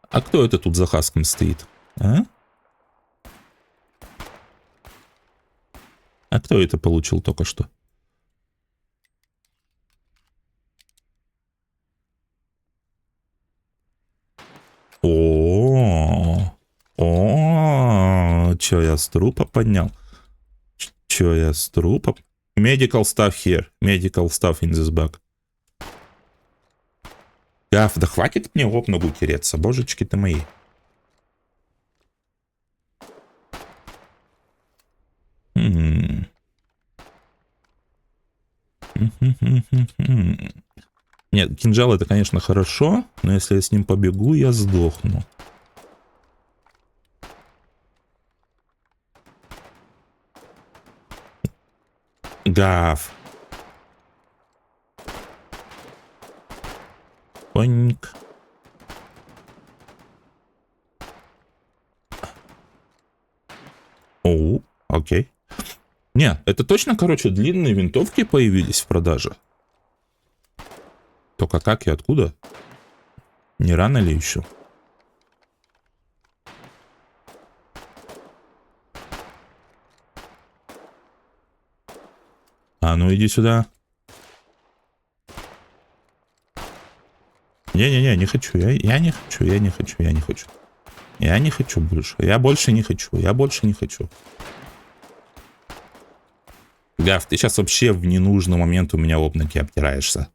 Speaker 1: А кто это тут за хаском стоит? А? А кто это получил только что? О, чё я с трупа поднял? Чё я с трупа? Medical stuff here. Medical stuff in this bag. Гав, да хватит мне об ногу тереться, божечки-то мои. Нет, кинжал это, конечно, хорошо, но если я с ним побегу, я сдохну. Гав. Поник. О, окей. Не, это точно, короче, длинные винтовки появились в продаже. Только как и откуда? Не рано ли еще? А ну иди сюда. Не-не-не, не хочу. Я не хочу, я не хочу, я не хочу. Я не хочу больше. Я больше не хочу. Я больше не хочу. Гав, ты сейчас вообще в ненужный момент у меня об ноги обтираешься.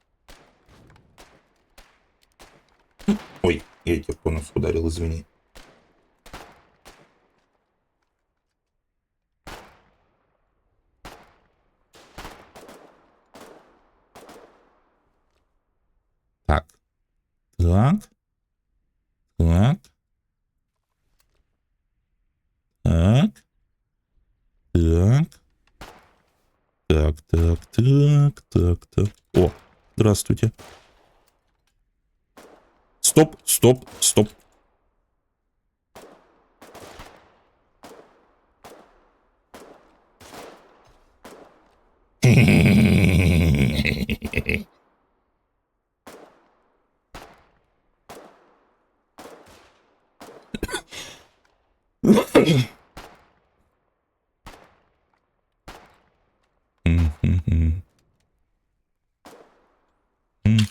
Speaker 1: Ой, я тебя по носу ударил, извини. Так. Так. Так. Так. Так. Так, так, так, так, так. О, здравствуйте. Стоп, стоп, стоп.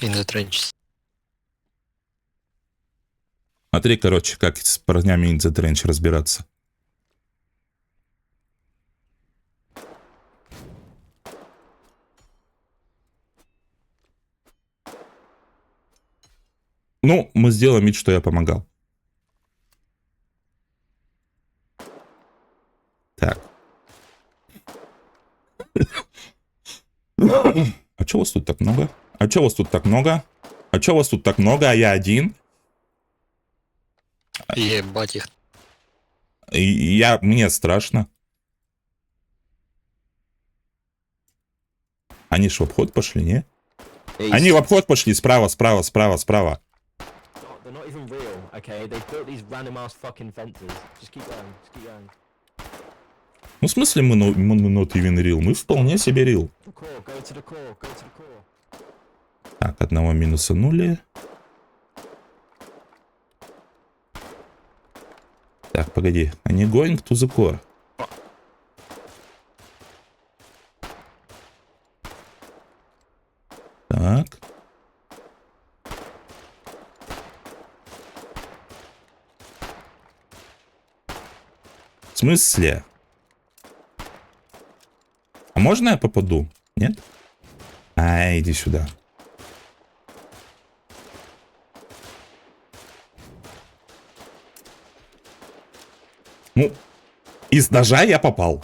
Speaker 9: In the trenches.
Speaker 1: Смотри, короче, как с парнями in the trench разбираться. Ну, мы сделаем вид, что я помогал. Так. А чё вас тут так много? А чё вас тут так много? А чё вас тут так много, а я один?
Speaker 9: Ебать их.
Speaker 1: Мне страшно. Они ж в обход пошли, не? Они в обход пошли справа, справа, справа, справа.
Speaker 5: They're not even real, okay? They built these random ass fucking fences. Just keep going, just keep going.
Speaker 1: Ну, в смысле мы not even real? Мы вполне себе real.
Speaker 5: The core, go to the core, go to the core.
Speaker 1: Так, одного минусанули. Так, погоди. Они going to the core. Так. В смысле? А можно я попаду? Нет? А, иди сюда. Ну, из ножа я попал.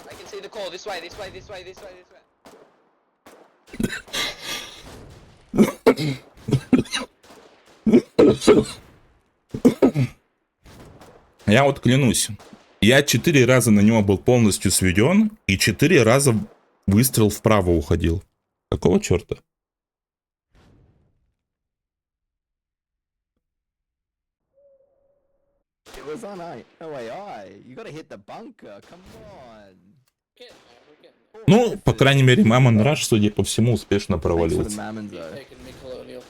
Speaker 1: Я вот клянусь, я 4 раза на него был полностью сведен, и 4 раза выстрел вправо уходил. Какого черта?
Speaker 8: It was on OAI. You gotta hit the bunker. Come on.
Speaker 1: Ну, по крайней мере, Mammon Rush, судя по всему, успешно
Speaker 8: Thanks for the
Speaker 1: провалился.
Speaker 8: mammons, though.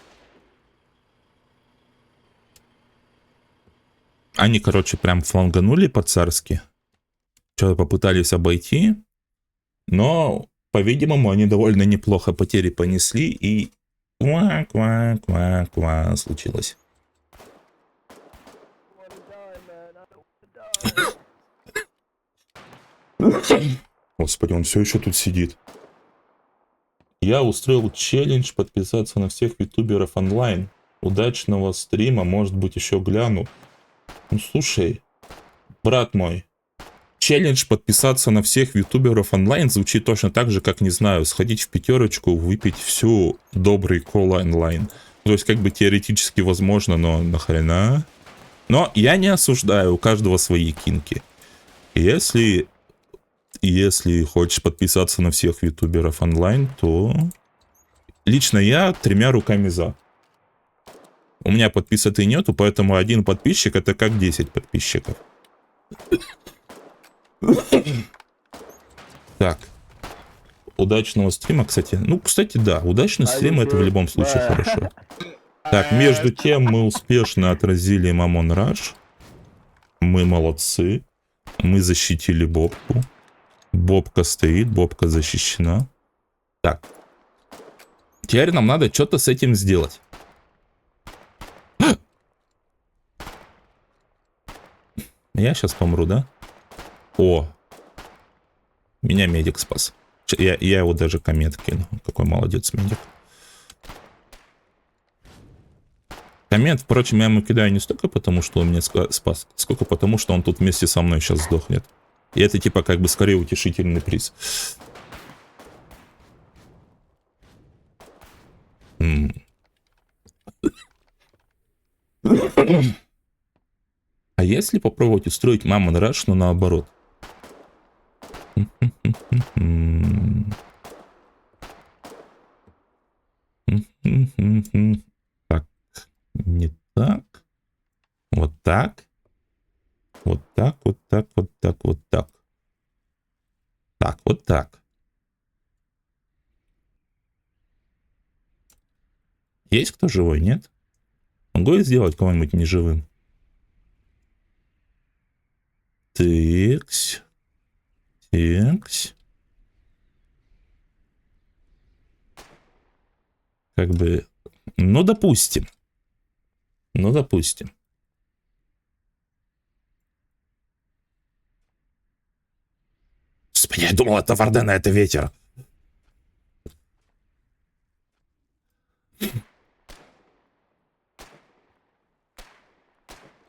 Speaker 1: Они, короче, прям фланганули по-царски. Что-то попытались обойти. Но, по-видимому, они довольно неплохо потери понесли. И ква-ква-ква-ква случилось. Господи, он все еще тут сидит. Я устроил челлендж подписаться на всех ютуберов онлайн. Удачного стрима, может быть, еще гляну. Ну, слушай, брат мой, челлендж подписаться на всех ютуберов онлайн звучит точно так же, как, не знаю, сходить в пятерочку, выпить всю добрый кола онлайн. То есть, как бы теоретически возможно, но нахрена? Но я не осуждаю, у каждого свои кинки. Если хочешь подписаться на всех ютуберов онлайн, то лично я 3 руками за. У меня подписок нету, поэтому 1 подписчик это как 10 подписчиков. Так. Удачного стрима, кстати. Ну, кстати, да, удачный стрим это в любом случае хорошо. Так, между тем мы успешно отразили Мамон Раш. Мы молодцы. Мы защитили Бобку. Бобка стоит, Бобка защищена. Так. Теперь нам надо что-то с этим сделать. Я сейчас помру, да? О! Меня медик спас. Я его даже комет кину. Какой молодец медик. Комет, впрочем, я ему кидаю не столько потому, что он меня спас, сколько потому, что он тут вместе со мной сейчас сдохнет. И это типа как бы скорее утешительный приз. А если попробовать устроить Мамон Раш, но наоборот? Так, не так. Вот так. Вот так, вот так, вот так, вот так. Так, вот так. Есть кто живой, нет? Могу я сделать кого-нибудь неживым? Тыкс. Тыкс. Как бы... Ну, допустим. Ну, допустим. Господи, я думал, это Вардена, это ветер.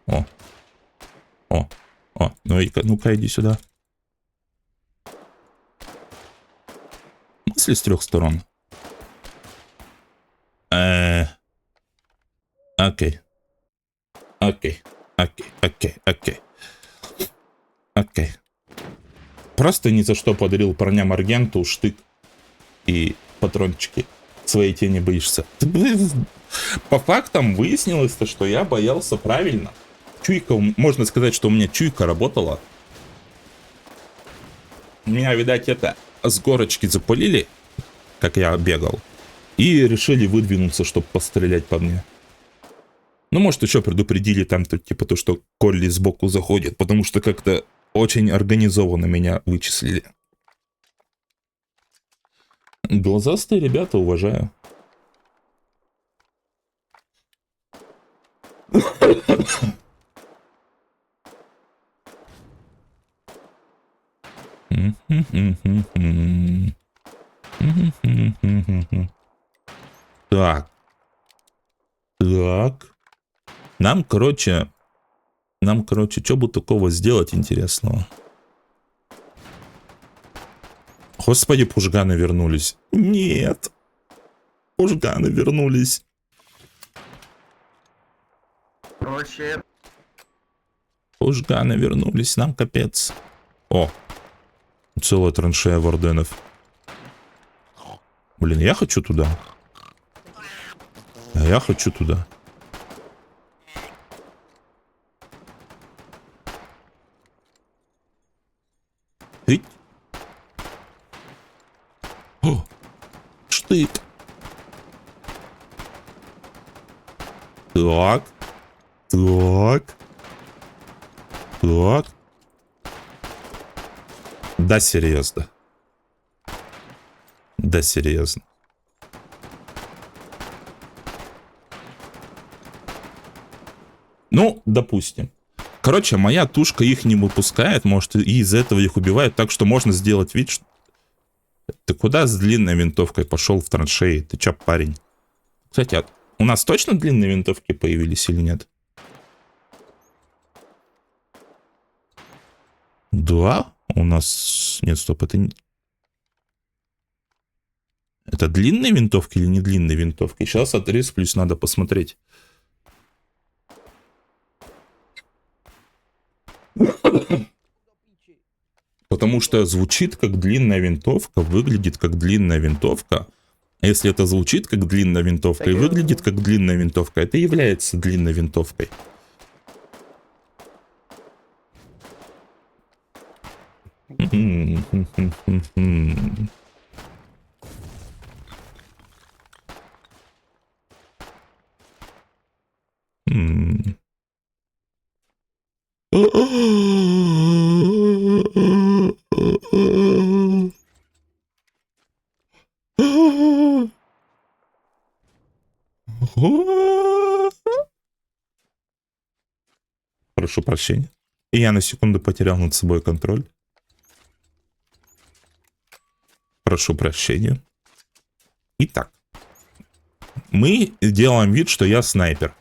Speaker 1: О. О. О. Ну-ка, иди сюда. Если с 3 сторон. Окей. Окей. Окей. Окей. Окей. Окей. Просто ни за что подарил парням Аргенту штык и патрончики. Своей тени боишься. По фактам выяснилось, что я боялся правильно. Чуйка, можно сказать, что у меня чуйка работала. Меня, видать, это с горочки запалили, как я бегал, и решили выдвинуться, чтобы пострелять по мне. Ну, может, еще предупредили там, типа, то, что Колли сбоку заходит, потому что как-то очень организованно меня вычислили. Глазастые ребята, уважаю. Так. Так. Нам, короче, что бы такого сделать интересного? Господи, пужганы вернулись. Нет. Пужганы вернулись. Пужганы вернулись, нам капец. О, целая траншея варденов. Блин, я хочу туда. Я хочу туда. Эй. О, штык. Так. Так. Так. Да, серьезно. Да, серьезно. Ну, допустим. Короче, моя тушка их не выпускает, может, и из-за этого их убивают, так что можно сделать вид, что... Ты куда с длинной винтовкой пошел в траншеи? Ты чё, парень? Кстати, а у нас точно длинные винтовки появились или нет? Да, у нас... Нет, стоп, это... Это длинные винтовки или не длинные винтовки? Сейчас отрезплюсь, надо посмотреть. Потому что звучит как длинная винтовка, выглядит как длинная винтовка. А если это звучит как длинная винтовка и выглядит как длинная винтовка, это является длинной винтовкой. Прошу прощения. И я на секунду потерял над собой контроль. Прошу прощения. Итак. Мы делаем вид, что я снайпер.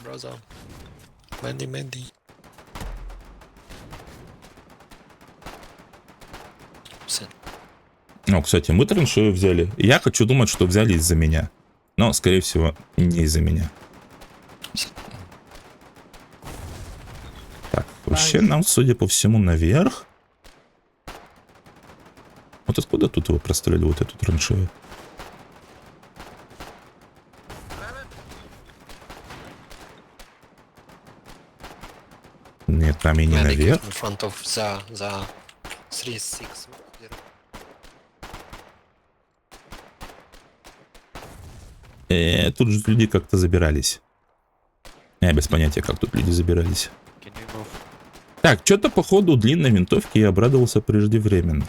Speaker 9: Броза. Мэнди.
Speaker 1: Ну, кстати, мы траншею взяли. Я хочу думать, что взяли из-за меня. Но, скорее всего, не из-за меня. Так, вообще нам, судя по всему, наверх. Вот откуда тут его прострелили, вот эту траншею? Нет, там и не наверх.
Speaker 9: In front of the 3-6.
Speaker 1: Тут же люди как-то забирались. Я без понятия, как тут люди забирались.
Speaker 7: Can we move?
Speaker 1: Так, что-то по ходу длинной винтовки я обрадовался преждевременно.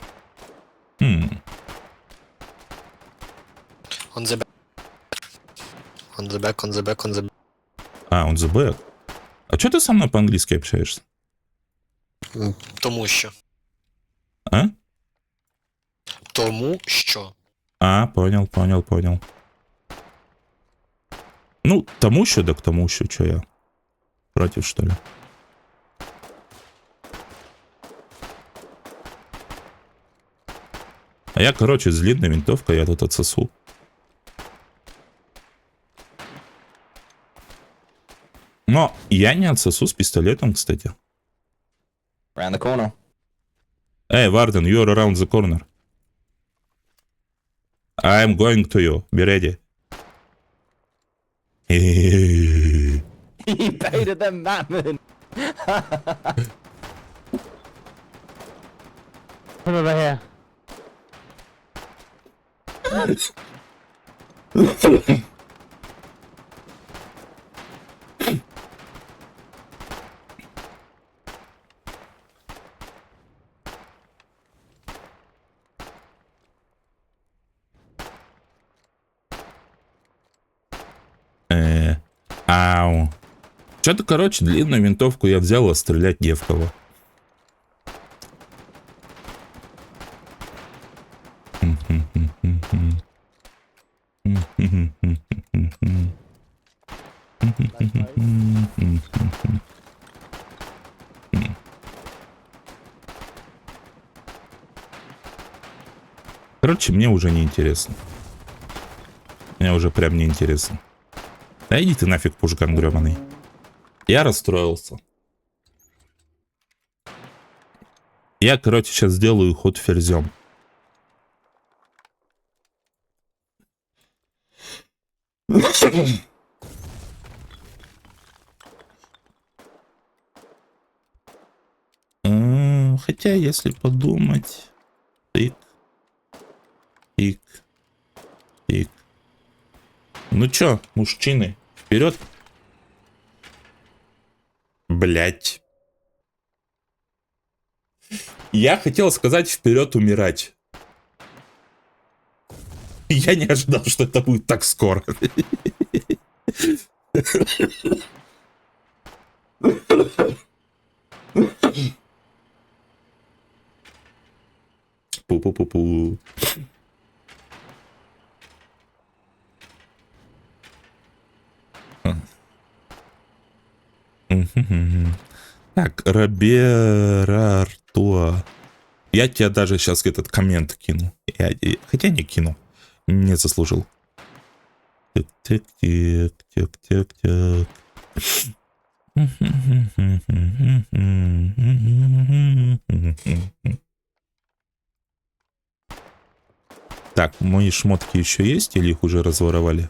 Speaker 9: On the back. On the back, on the back, on the back.
Speaker 1: А, он the back. А что ты со мной по-английски общаешься?
Speaker 9: Тому що.
Speaker 1: А?
Speaker 9: Тому що.
Speaker 1: А, понял. Ну, тому що, да к тому що, что я? Против, что ли? А я, короче, с длинной винтовкой, я тут отсосу. Но я не отсосу с пистолетом, кстати.
Speaker 8: Around the corner.
Speaker 1: Эй, Варден, you are around the corner. I'm going to you. Be ready.
Speaker 8: He baited them mammon.
Speaker 2: Come over here.
Speaker 1: Ау. Что-то, короче, длинную винтовку я взял, а стрелять не в кого. Короче, мне уже не интересно. Мне уже прям не интересно. Да иди ты нафиг, пушкан гребаный. Я расстроился. Я, короче, сейчас сделаю ход ферзем. Хотя, если подумать... Тык. Тык. Тык. Ну чё, мужчины, вперед. Блять. Я хотел сказать вперед умирать. Я не ожидал, что это будет так скоро. Пу-пу-пу-пу. Так, Роберто. Я тебе даже сейчас этот коммент кину. Хотя не кину. Не заслужил. Так. Так, мои шмотки еще есть или их уже разворовали?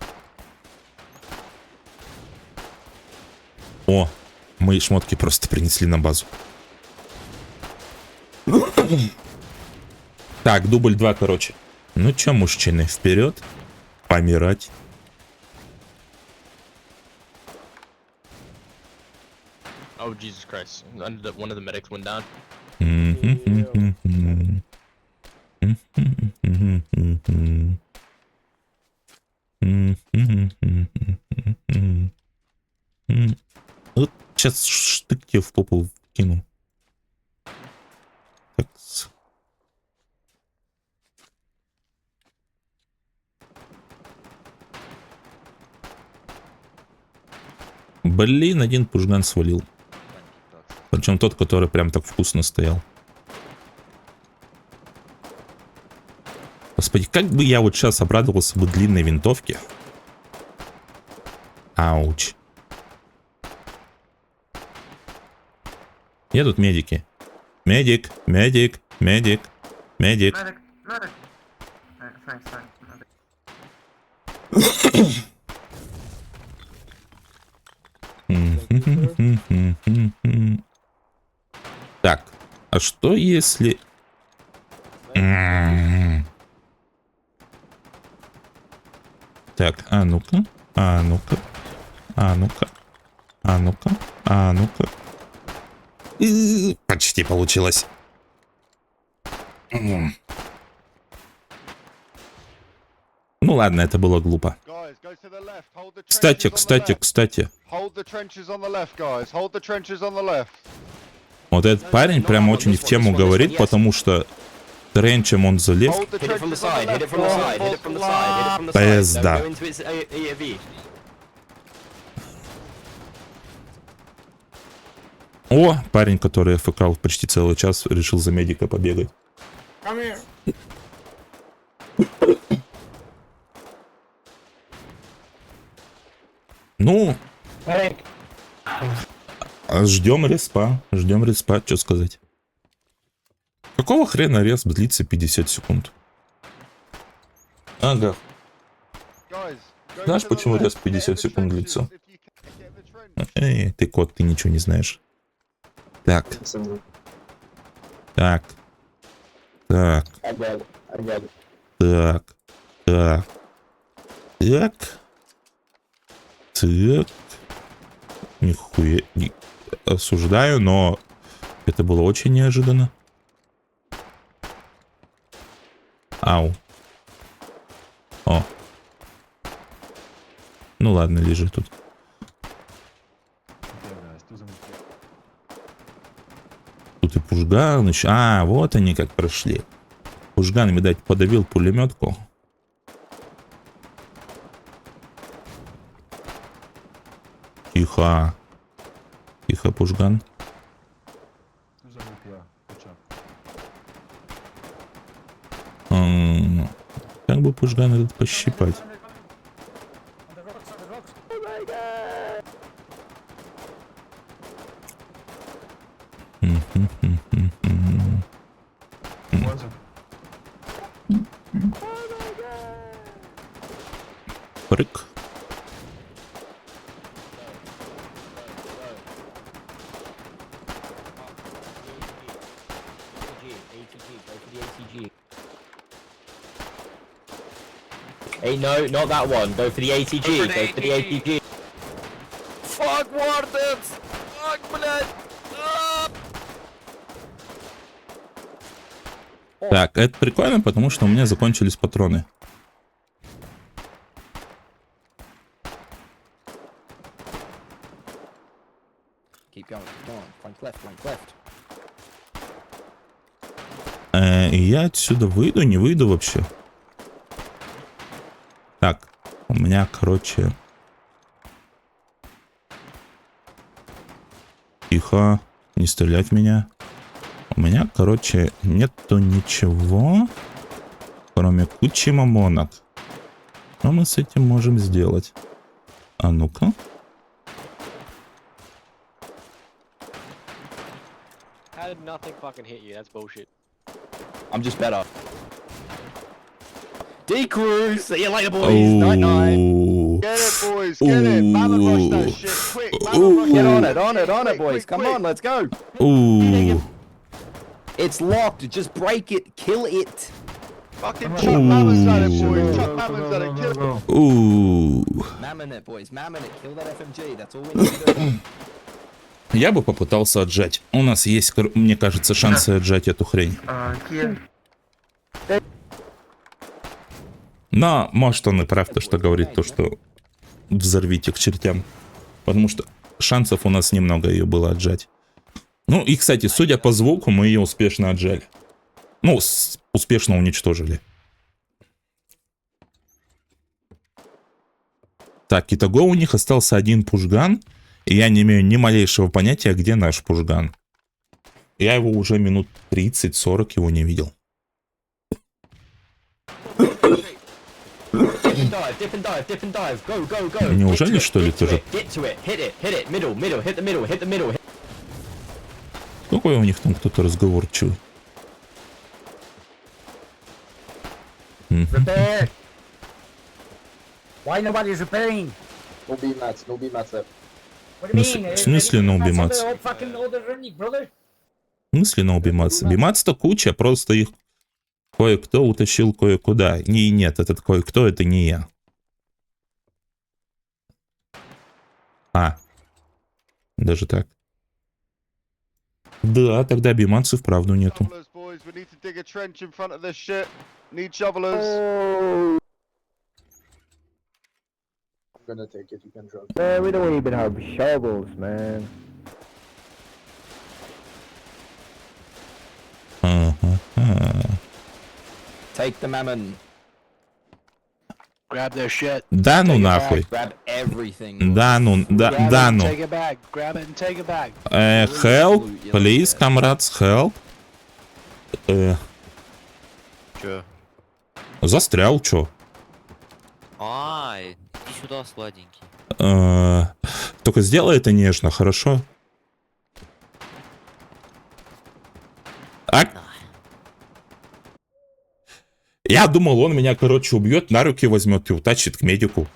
Speaker 1: О, мои шмотки просто принесли на базу. Так, дубль 2, короче. Ну чё, мужчины, вперед. Помирать.
Speaker 9: Oh, Jesus Christ. One of the medics went down.
Speaker 1: Вот сейчас штык тебе в попу кину. Так. Блин, один пужган свалил. Причем тот, который прям так вкусно стоял. Господи, как бы я вот сейчас обрадовался бы длинной винтовке. Ауч. Где тут медики? Медик. Так, а что если... Так, а ну-ка. Почти получилось. Ну ладно, это было глупо. Кстати. Вот этот парень прям очень в тему говорит, потому что тренчем он за лев. Пизда. О, парень, который АФК почти целый час, решил за медика побегать. Ну, ждем респа, что сказать. Какого хрена респ длится 50 секунд? Ага. Знаешь, почему респ 50 секунд длится? Эй, ты кот, ты ничего не знаешь. Так. Нихуя. Осуждаю, но это было очень неожиданно. Ау. О. Ну ладно, лежи тут. Тут и пужган еще. А, вот они как прошли. Пужган, видать, подавил пулеметку. Тихо. Тихо, пужган. Как бы пужган этот пощипать? Прыг.
Speaker 5: Hey, no, not that one. Go for the ATG. Go for the ATG.
Speaker 3: Fuck wardens! Fuck, блядь!
Speaker 1: Так, это прикольно, потому что у меня закончились патроны. Я отсюда выйду, не выйду вообще. Так, у меня, короче... Тихо. не стрелять в меня. У меня, короче, нету ничего, кроме кучи мамонок. Что мы с этим можем сделать? А ну-ка.
Speaker 5: How did nothing fucking hit you? That's bullshit.
Speaker 8: I'm just better. Decrew! See you later, boys. Night night.
Speaker 1: Ooh.
Speaker 3: Get it, boys. Get it. Mammoth rush that shit. Quick. Mammoth rush
Speaker 8: Get
Speaker 3: that
Speaker 8: on
Speaker 3: shit.
Speaker 8: it,
Speaker 3: Quick,
Speaker 8: boys.
Speaker 3: quick,
Speaker 8: Come
Speaker 3: quick.
Speaker 8: on, let's go.
Speaker 1: Ooh.
Speaker 8: It's locked. Just break it. Kill it.
Speaker 3: Fucking chuck mammoths at it, boys. Chuck mammoths at it. Kill it.
Speaker 1: Ooh.
Speaker 8: Mammon it, boys. Mammon it. Kill that FMG. That's all we need to do.
Speaker 1: Я бы попытался отжать. У нас есть, мне кажется, шансы отжать эту хрень. Но, может, он и прав, то, что говорит, то, что взорвите к чертям. Потому что шансов у нас немного ее было отжать. Ну и, кстати, судя по звуку, мы ее успешно отжали. Ну, успешно уничтожили. Так, итого у них остался один пушган. И я не имею ни малейшего понятия, где наш пушган. Я его уже минут 30-40 его не видел.
Speaker 8: Dip and dive. Go.
Speaker 1: Неужели, что ли, тоже?
Speaker 8: Get to it. Hit it. Middle. Hit the middle.
Speaker 1: Какой у них там кто-то разговорчивый?
Speaker 2: Repair! Why nobody's repairing?
Speaker 6: No B mats up.
Speaker 2: What do you mean?
Speaker 1: В смысле no BMATs?
Speaker 2: That's all fucking older running, brother.
Speaker 1: В смысле no бимац? Бимац-то куча, просто их кое-кто утащил кое-куда. Нет, этот кое-кто это не я. А. Даже так. Да, тогда бимаца вправду нету.
Speaker 3: Shovelers, boys. We need to dig a trench in front of this shit. Need shovelers.
Speaker 6: I'm gonna take it, you can drop.
Speaker 5: Man, we don't even have shovels, man.
Speaker 8: Take the mammon.
Speaker 3: Grab their shit.
Speaker 1: Да ну нахуй.
Speaker 8: Grab everything.
Speaker 1: Да ну, да ну.
Speaker 3: Take it back. Grab it and take it back.
Speaker 1: Help, please, comrades, help.
Speaker 7: Чё?
Speaker 1: Застрял, чё?
Speaker 7: Ай, иди сюда, сладенький.
Speaker 1: Только сделай это нежно, хорошо? А? Я думал, он меня, короче, убьет, на руки возьмет и утащит к медику.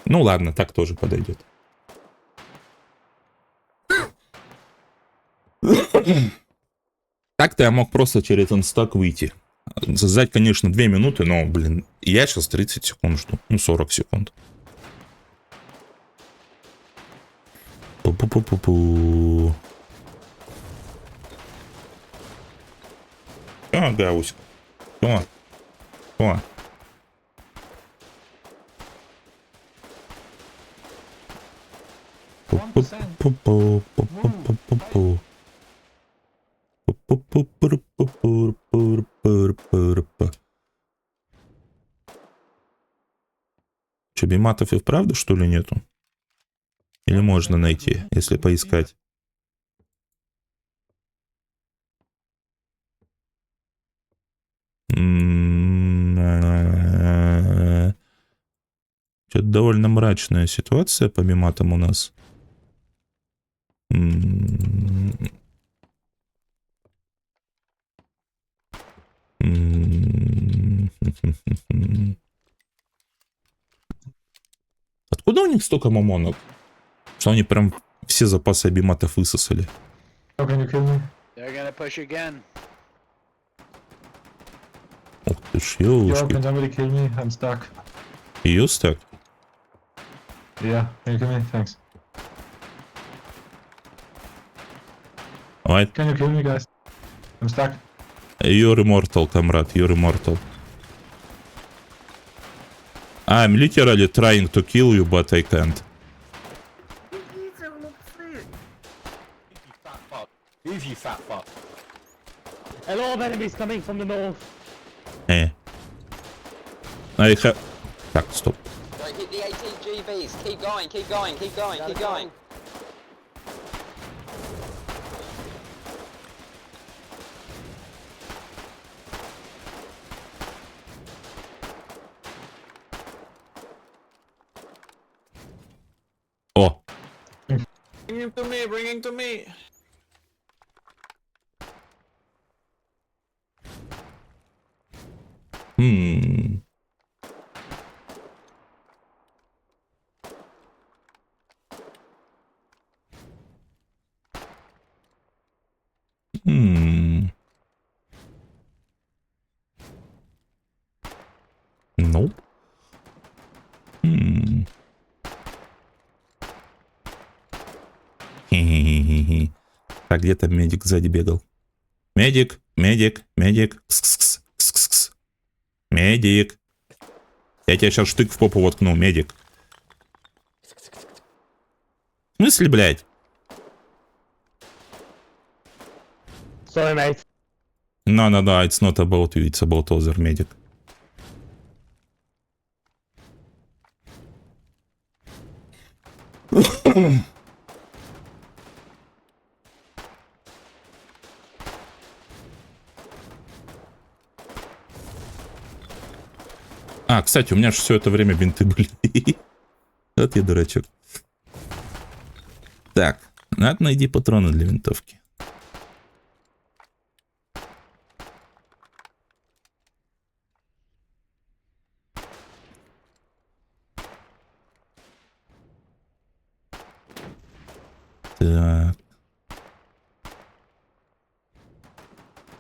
Speaker 1: Ну ладно, так тоже подойдет. Так-то я мог просто через инстак выйти. Создать, конечно, 2 минуты, но, блин, я сейчас 30 секунд жду. Ну, 40 секунд. Пу-пу-пу-пу-пу. О, Гауська. О. Пу-пу-пу-пу-пу-пу-пу-пу. Че, биматов и вправду, что ли, нету? Или можно найти, если поискать? Что-то довольно мрачная ситуация по биматам у нас. Откуда у них столько мамонок? Что они прям все запасы биматов высосали?
Speaker 3: They're gonna push again.
Speaker 1: Ух ты ж, ёлочки.
Speaker 6: somebody kill me? I'm stuck.
Speaker 1: You stuck?
Speaker 6: Yeah, can you kill me? Thanks.
Speaker 1: Alright.
Speaker 6: Can you kill me, guys? I'm stuck.
Speaker 1: You're immortal, comrade, you're immortal. I'm literally trying to kill you, but I can't.
Speaker 8: Move, you fat fuck.
Speaker 2: A lot of enemies coming from the north.
Speaker 1: I have... Так, стоп.
Speaker 8: Hit the ATGVs. Keep going.
Speaker 4: Bring him to me, bring him to me.
Speaker 1: Хм. Хм. Ну. Хм. Хе-хе-хе-хе. Так, где там медик сзади бегал? Медик, медик, медик. Кс-кс-кс, кс-кс-кс. Медик. Я тебе сейчас штык в попу воткну, медик. В смысле, блядь?
Speaker 2: Sorry, mate.
Speaker 1: No, it's not about you, it's about other medic. А, кстати, у меня же все это время бинты были. Вот я дурачок. Так, надо найти патроны для винтовки. Так.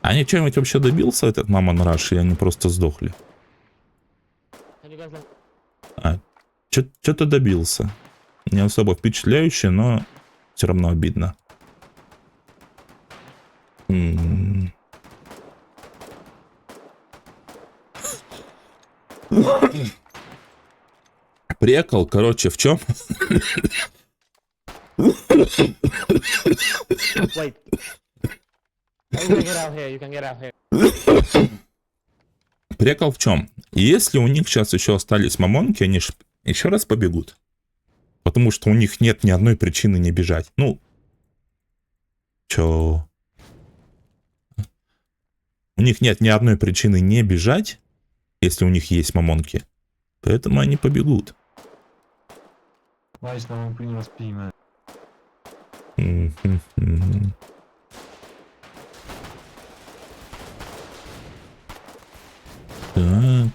Speaker 1: А они что-нибудь вообще добился, этот Мамон Раш, или они просто сдохли? А, что-то добился. Не особо впечатляюще, но все равно обидно. Прикол, короче, в чем?
Speaker 2: Wait. You can get out here. You can get out here.
Speaker 1: Прикол в чем? Если у них сейчас еще остались мамонки, они ж еще раз побегут. Потому что у них нет ни одной причины не бежать. Ну, чё? У них нет ни одной причины не бежать, если у них есть мамонки. Поэтому они побегут. Так.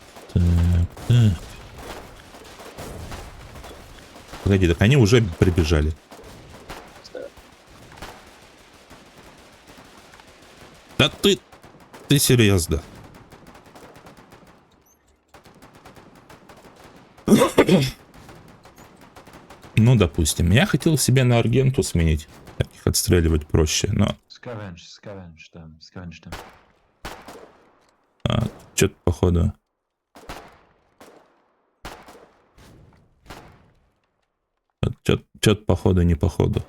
Speaker 1: Погоди, так они уже прибежали. Да ты серьезно? Ну, допустим. Я хотел себе на Аргенту сменить. Таких отстреливать проще, но... Что-то походу... Что-то походу не походу.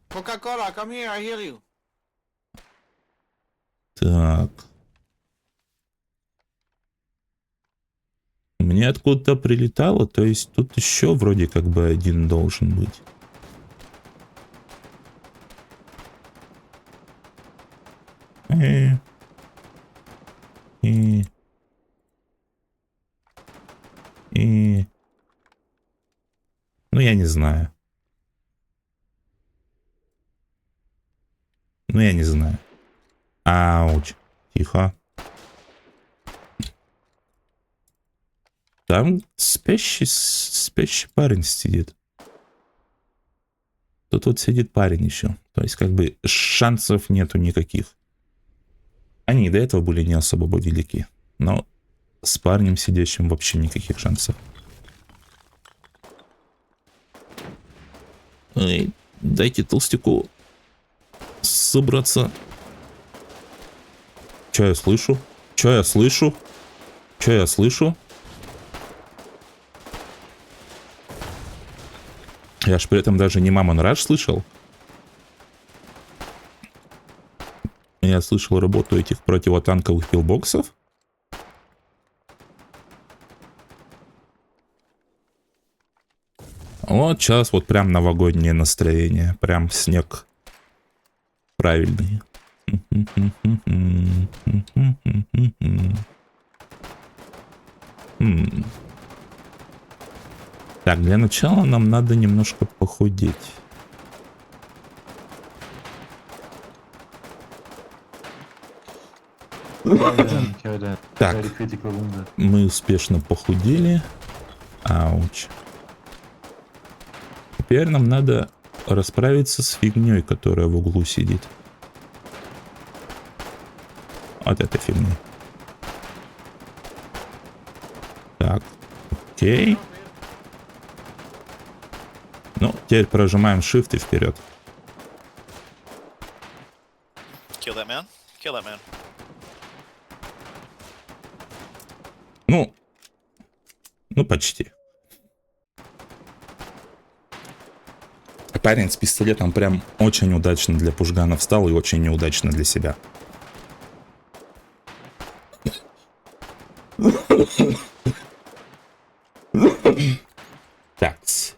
Speaker 4: Coca-Cola, come here, I hear you.
Speaker 1: Так. Мне откуда-то прилетало, то есть тут еще вроде как бы один должен быть. Ну, я не знаю. Ауч. Тихо. Там спящий парень сидит. Тут вот сидит парень еще. То есть как бы шансов нету никаких. Они и до этого были не особо велики. Но с парнем сидящим вообще никаких шансов. Эй, дайте толстяку собраться. Что я слышу? Я ж при этом даже не Мамон Раш слышал. Я слышал работу этих противотанковых пилбоксов. Вот сейчас вот прям новогоднее настроение. Прям снег правильный. Так, для начала нам надо немножко похудеть. Так, мы успешно похудели. Ауч. Теперь нам надо расправиться с фигней, которая в углу сидит. Вот этой фигней. Так, окей. Ну, теперь прожимаем Shift и вперед.
Speaker 9: Kill that man. Kill that man.
Speaker 1: Ну, почти. Парень с пистолетом прям очень удачно для пушгана встал и очень неудачно для себя. Такс.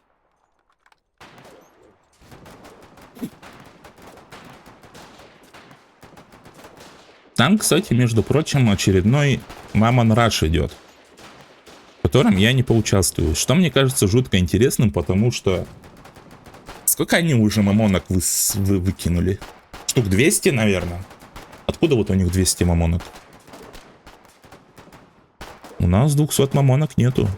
Speaker 1: Там, кстати, между прочим, очередной Мамон Раш идет, в котором я не поучаствую. Что мне кажется жутко интересным, потому что... Сколько они уже мамонок выкинули? Штук 200, наверное. Откуда вот у них 200 мамонок? У нас 200 мамонок нету.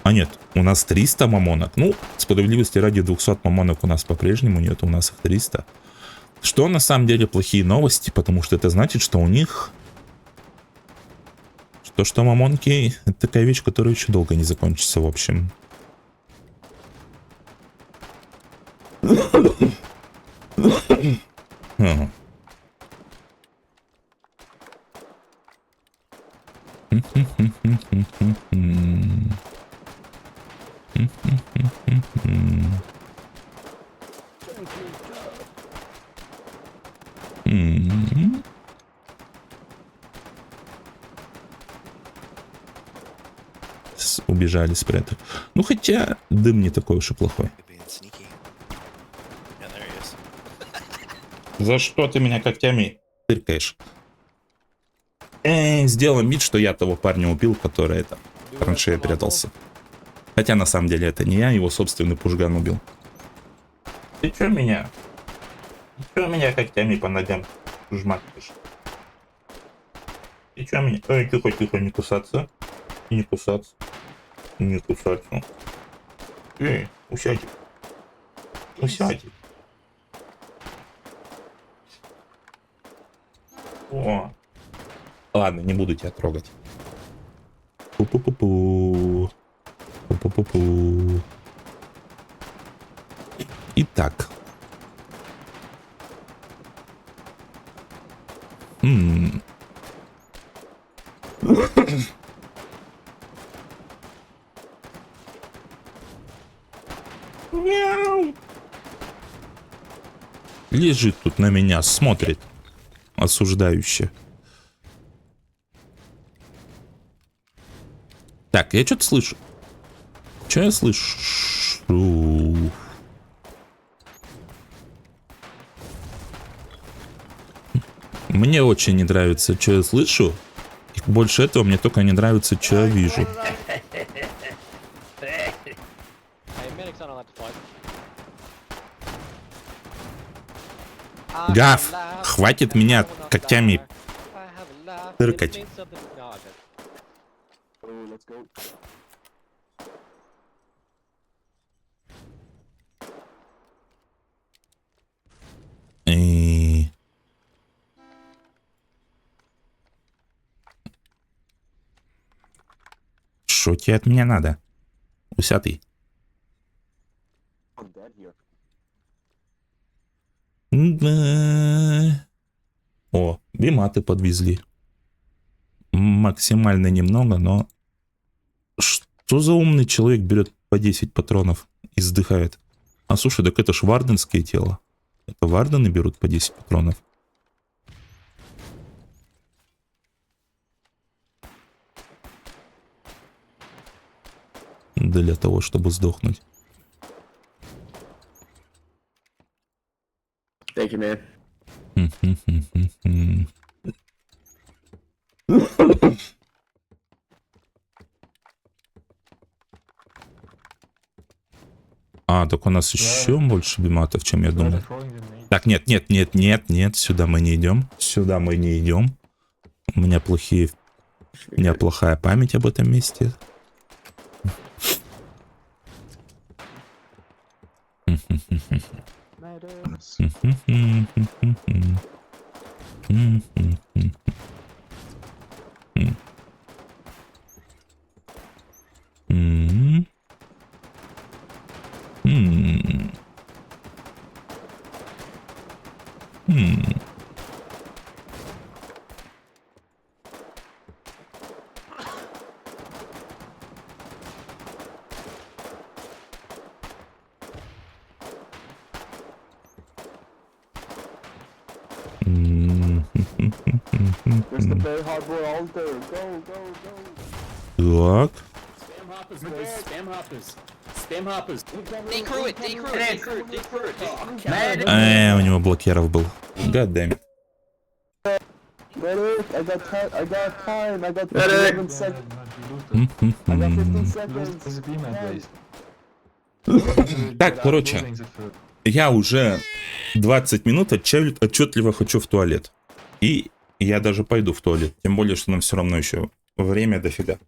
Speaker 1: А нет, у нас 300 мамонок. Ну, справедливости ради, 200 мамонок у нас по-прежнему нет, у нас их 300. Что на самом деле плохие новости, потому что это значит, что у них... Что мамонки, это такая вещь, которая еще долго не закончится, в общем. Убежали, спрятали. Ну, хотя дым не такой уж и плохой.
Speaker 9: Being sneaky. Yeah, there he is.
Speaker 1: За что ты меня когтями тыркаешь? Сделаем вид, что я того парня убил, который это в траншее прятался. Хотя на самом деле это не я, его собственный пушган убил. Ты чё меня? Ты чё меня когтями по ногам жмакаешь? Ты чё меня? Ой, тихо, не кусаться. Не кусаться. Не кусаться. Эй, усядь. Усядь. О. Ладно, не буду тебя трогать. Пу-пу-пу-пу. Пу-пу-пу-пу. Итак. Лежит тут на меня, смотрит осуждающе. Так, я что-то слышу. Что я слышу? Мне очень не нравится, что я слышу. И больше этого мне только не нравится, что я вижу. Гав, хватит меня когтями тыркать. Что тебе от меня надо? Усятый. Да. О, биматы подвезли. Максимально немного, но... Что за умный человек берет по 10 патронов и сдыхает? А слушай, так это ж варденское тело. Это вардены берут по 10 патронов. Для того, чтобы сдохнуть.
Speaker 5: Thank you, man.
Speaker 1: А, так у нас еще больше биматов, чем я думал. Так, нет, сюда мы не идем. Сюда мы не идем. У меня плохая память об этом месте. Так.
Speaker 7: Decrew it, decrew it, decrew it, decrew it.
Speaker 1: У него блокеров был. God damn it.
Speaker 3: Medic, I got time. I got 11 seconds. I got 15 seconds.
Speaker 1: Так, короче, я уже 20 минут отчетливо хочу в туалет. И я даже пойду в туалет. Тем более, что нам все равно еще время дофига.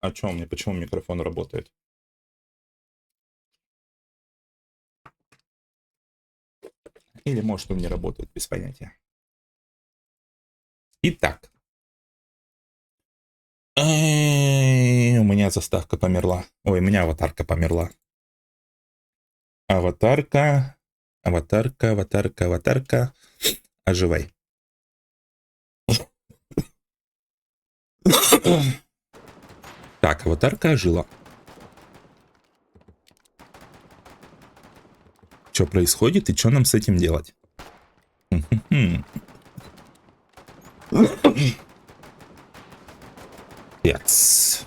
Speaker 1: А чё у меня? Почему микрофон работает? Или может он не работает, без понятия. Итак. У меня заставка померла. Ой, у меня аватарка померла. Аватарка. Оживай. Так, аватарка ожила. Что происходит и что нам с этим делать? Yes.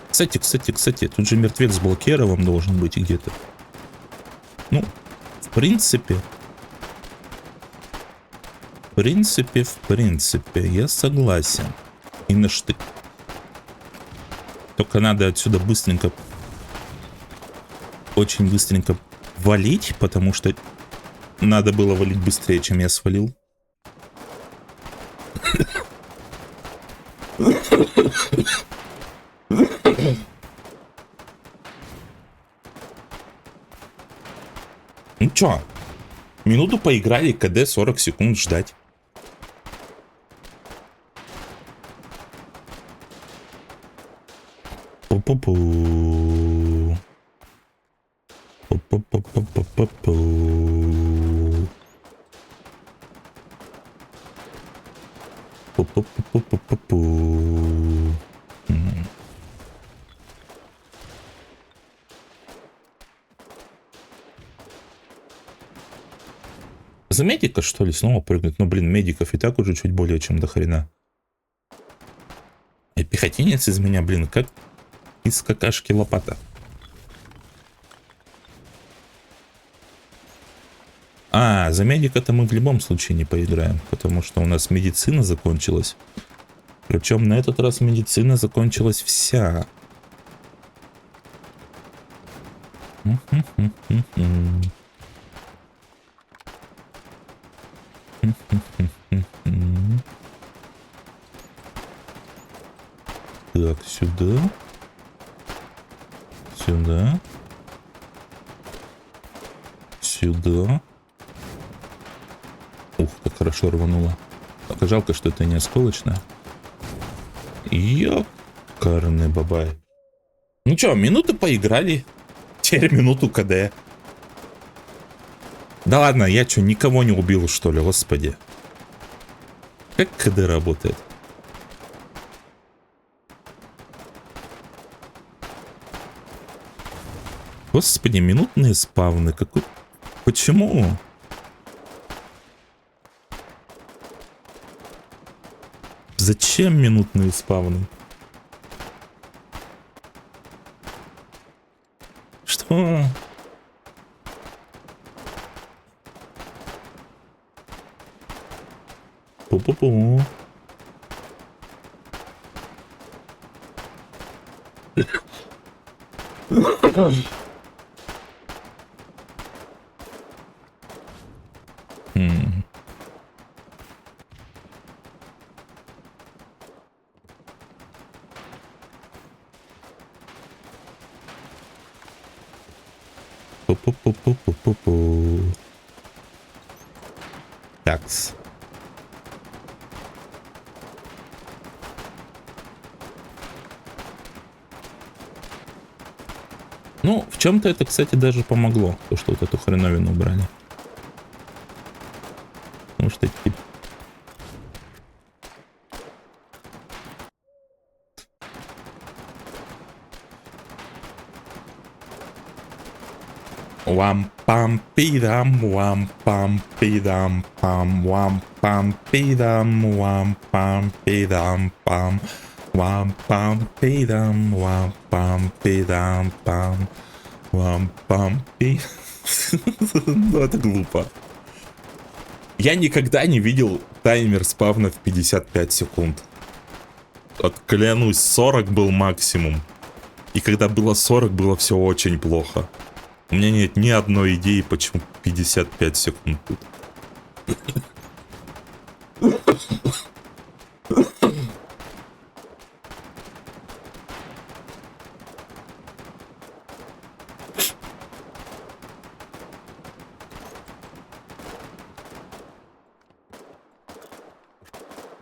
Speaker 1: Кстати, тут же мертвец с блокеровым должен быть где-то. Ну, в принципе, я согласен. И на штык. Только надо отсюда быстренько, очень быстренько валить, потому что надо было валить быстрее, чем я свалил. Ну чё, минуту поиграли, КД 40 секунд ждать. Пу-пу-пу. Пу-пу-пу-пу-пу-пу. Пу-пу-пу-пу-пу-пу. За медика, что ли, снова прыгнуть? Ну, блин, медиков и так уже чуть более чем до хрена. И пехотинец из меня, блин, как из какашки лопата. А, за медика-то мы в любом случае не поиграем, потому что у нас медицина закончилась. Причем на этот раз медицина закончилась вся. Так, сюда. Сюда. Сюда. Ух, как хорошо рвануло. Только жалко, что это не осколочное. Ёкарный бабай. Ну чё, минуту поиграли. Теперь минуту КД. Да ладно, я чё, никого не убил, что ли, господи. Как КД работает? Господи, минутные спавны. Какой... Почему? Зачем минутные спавны? Что? Пу-пу-пу. Пу-пу-пу-пу-пу-пу. Такс. Ну, в чем-то это, кстати, даже помогло, то, что вот эту хреновину убрали. Потому что типа... Вам-пам-пидам, вам-пам-пидам-пам, вам-пам-пидам, вам-пам-пидам-пам, вам-пам-пидам, вам-пам-пидам-пам, вам-пам-пи... Ну, это глупо. Я никогда не видел таймер спавна в 55 секунд. Вот, клянусь, 40 был максимум. И когда было 40, было все очень плохо. У меня нет ни одной идеи, почему 55 секунд тут.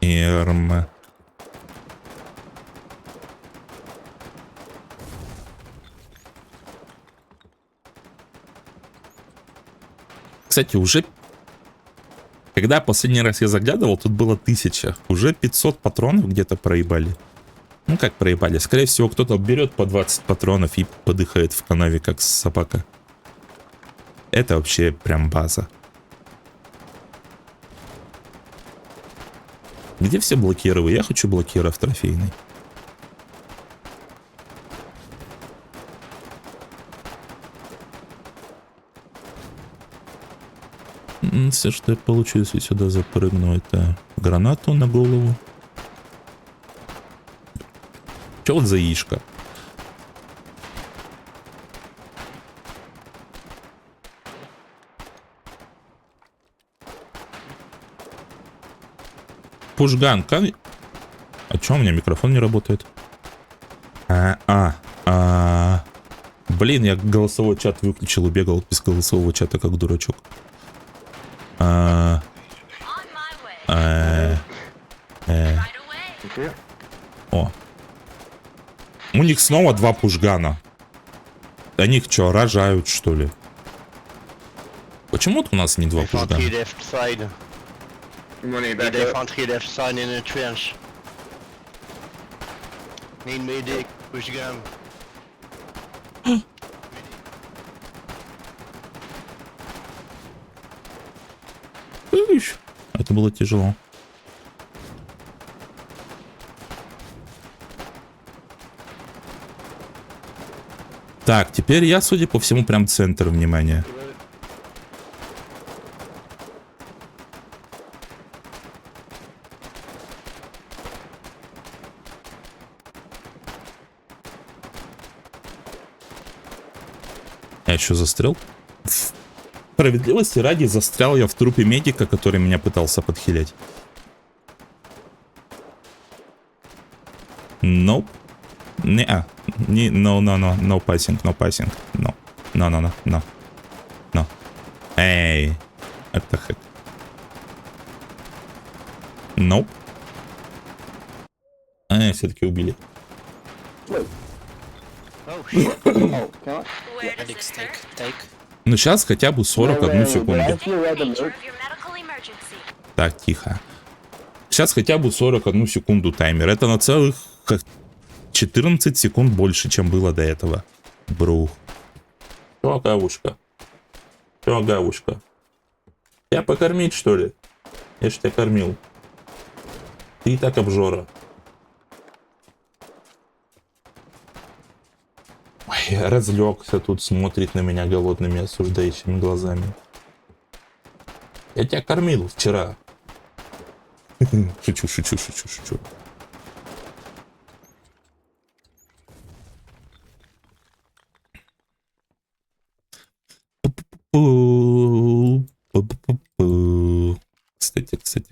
Speaker 1: Эрма. Кстати, уже... Когда последний раз я заглядывал, тут было 1000. Уже 500 патронов где-то проебали. Ну как проебали? Скорее всего, кто-то берет по 20 патронов и подыхает в канаве, как собака. Это вообще прям база. Где все блокиры? Я хочу блокиров трофейный. Все, что я получу, если сюда запрыгну, это гранату на голову. Че вот за яишко? Пушган, А че у меня микрофон не работает? Блин, я голосовой чат выключил и бегал без голосового чата, как дурачок. О. У них снова 2 пушгана. Они их что, рожают, что ли? Почему-то у нас не 2 пушгана. Это было тяжело. Так, теперь я, судя по всему, прям центр внимания. Я еще застрял. Справедливости ради, застрял я в трупе медика, который меня пытался подхилять. Nope. Не-а. No passing, no passing. No. Эй. Это хэк. Nope. Все-таки убили.
Speaker 9: Medics, take.
Speaker 1: Ну, сейчас хотя бы 41 секунду.
Speaker 3: If you read the note,
Speaker 1: Так, тихо. Сейчас хотя бы 41 секунду таймер. Это на целых 14 секунд больше, чем было до этого. Брух. Чё, гавушка? Тебя покормить, что ли? Я ж тебя кормил. Ты и так обжора. Ой, разлегся тут, смотрит на меня голодными осуждающими глазами. Я тебя кормил вчера. Шучу.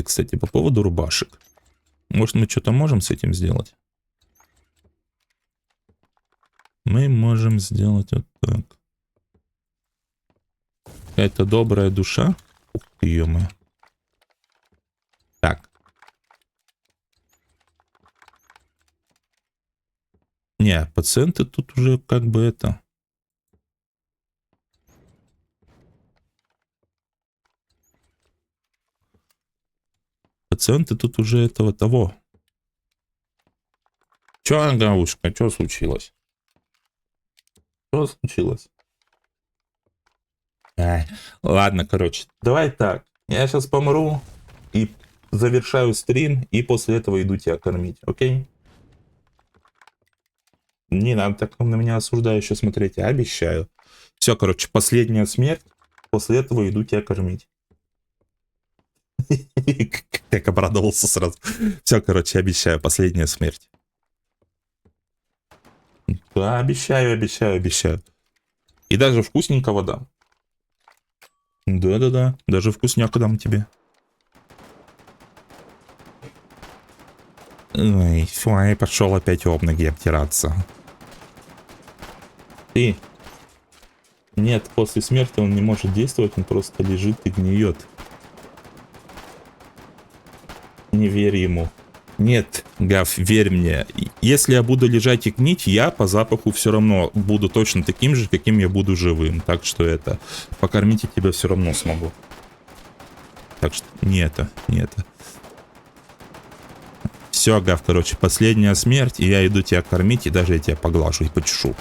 Speaker 1: Кстати, по поводу рубашек. Может, мы что-то можем с этим сделать? Мы можем сделать вот так. Какая-то добрая душа. Ух ты, ё-моё. Так. Не, пациенты тут уже как бы это... Пациенты тут уже этого того. Чё, Агавушка, чё случилось? Что случилось? Ай, ладно, короче, давай так. Я сейчас помру и завершаю стрим, и после этого иду тебя кормить, окей? Не надо так на меня осуждающе смотреть, я обещаю. Все, короче, последняя смерть, после этого иду тебя кормить. Как обрадовался сразу. Все, короче, обещаю, последняя смерть. Да, обещаю. И даже вкусненького дам. Да, даже вкусняка дам тебе. Ой, фу, пошел опять об ноги обтираться. Ты. Нет, после смерти он не может действовать, он просто лежит и гниет. Не верь ему. Нет, Гав, верь мне. Если я буду лежать и гнить, я по запаху все равно буду точно таким же, каким я буду живым. Так что это... Покормить я тебя все равно смогу. Так что не это. Все, Гав, короче, последняя смерть, и я иду тебя кормить, и даже я тебя поглажу и почешу.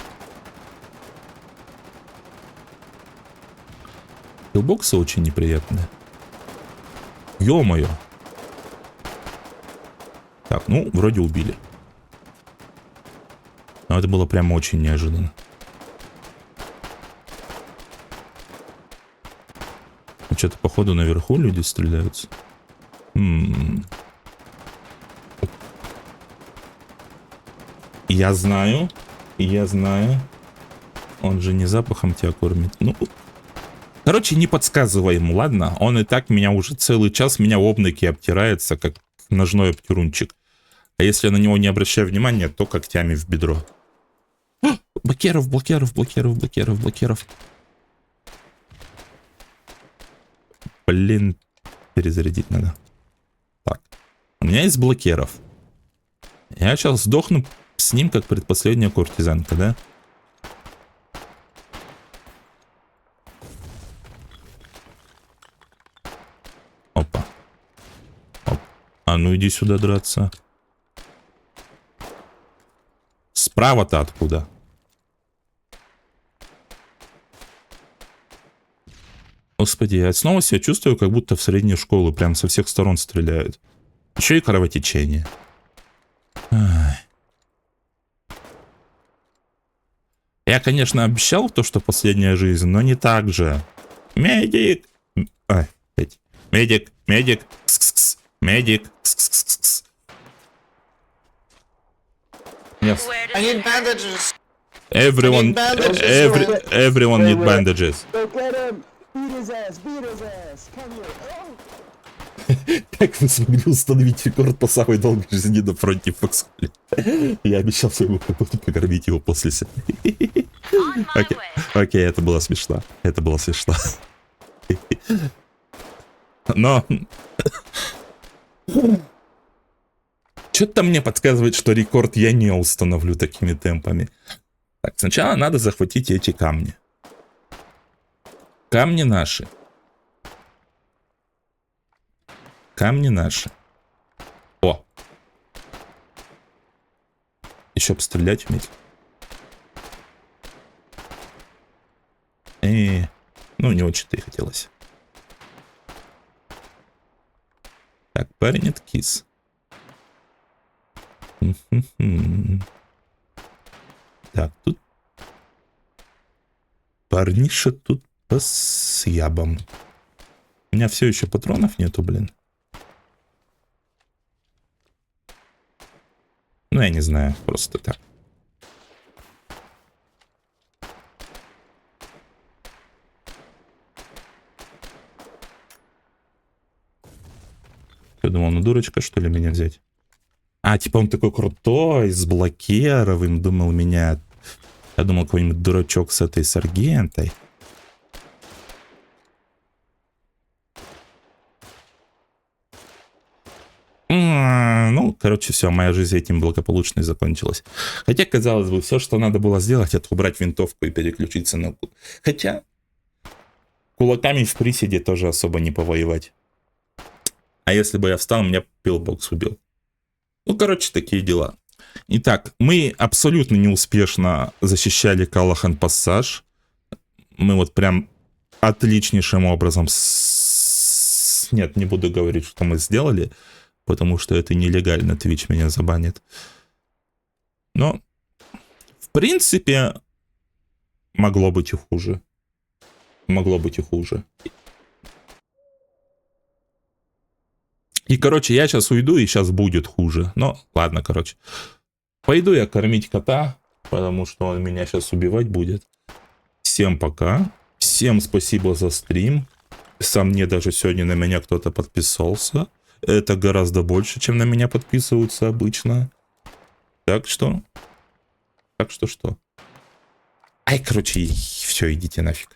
Speaker 1: Киллбоксы очень неприятные. Ё-моё. Так, ну, вроде убили. Но это было прямо очень неожиданно. Что-то, походу, наверху люди стреляются. Я знаю. Он же не запахом тебя кормит. Ну, короче, не подсказывай ему, ладно? Он и так меня уже целый час меня об ноги обтирается, как ножной обтирунчик. А если я на него не обращаю внимания, то когтями в бедро. Блокеров. Блин, перезарядить надо. Так, у меня есть блокеров. Я сейчас сдохну с ним, как предпоследняя куртизанка, да? Опа. А ну иди сюда драться. Справа-то откуда? Господи, я снова себя чувствую, как будто в средней школе. Прям со всех сторон стреляют. Еще и кровотечение. Ай. Я, конечно, обещал то, что последняя жизнь, но не так же. Медик! Ай, блядь. Медик, медик, кс-кс-кс. Медик, кс-кс-кс-кс. Yes.
Speaker 8: I need bandages.
Speaker 1: Everyone, everyone need bandages.
Speaker 3: Go get him! Beat his ass! Beat his ass! Come here! Oh!
Speaker 1: Как вы смогли установить рекорд по самой долгой жизни на фронте в Фоксхолле? Я обещал своему кому-то покормить его после себя. Окей, это было смешно. Это было смешно. Но... Что-то мне подсказывает, что рекорд я не установлю такими темпами. Так, сначала надо захватить эти камни. Камни наши. Камни наши. О! Еще пострелять уметь. Ну, не очень-то и хотелось. Так, парень откис. Так, тут... Парниша тут с ябом. У меня все еще патронов нету, блин. Ну, я не знаю, просто так. Я думал, ну дурочка, что ли, меня взять? А, типа он такой крутой, с блокеровым, думал меня... Я думал, какой-нибудь дурачок с этой саргентой. Ну, короче, все, моя жизнь этим благополучно и закончилась. Хотя, казалось бы, все, что надо было сделать, это убрать винтовку и переключиться на... Хотя, кулаками в приседе тоже особо не повоевать. А если бы я встал, меня пилбокс убил. Ну, короче, такие дела. Итак, мы абсолютно неуспешно защищали Калахан Пассаж. Мы вот прям отличнейшим образом... Нет, не буду говорить, что мы сделали, потому что это нелегально, Twitch меня забанит. Но, в принципе, могло быть и хуже. Могло быть и хуже. И, короче, я сейчас уйду, и сейчас будет хуже. Но, ладно, короче. Пойду я кормить кота, потому что он меня сейчас убивать будет. Всем пока. Всем спасибо за стрим. Сам мне даже сегодня на меня кто-то подписался. Это гораздо больше, чем на меня подписываются обычно. Так что... Ай, короче, все, идите нафиг.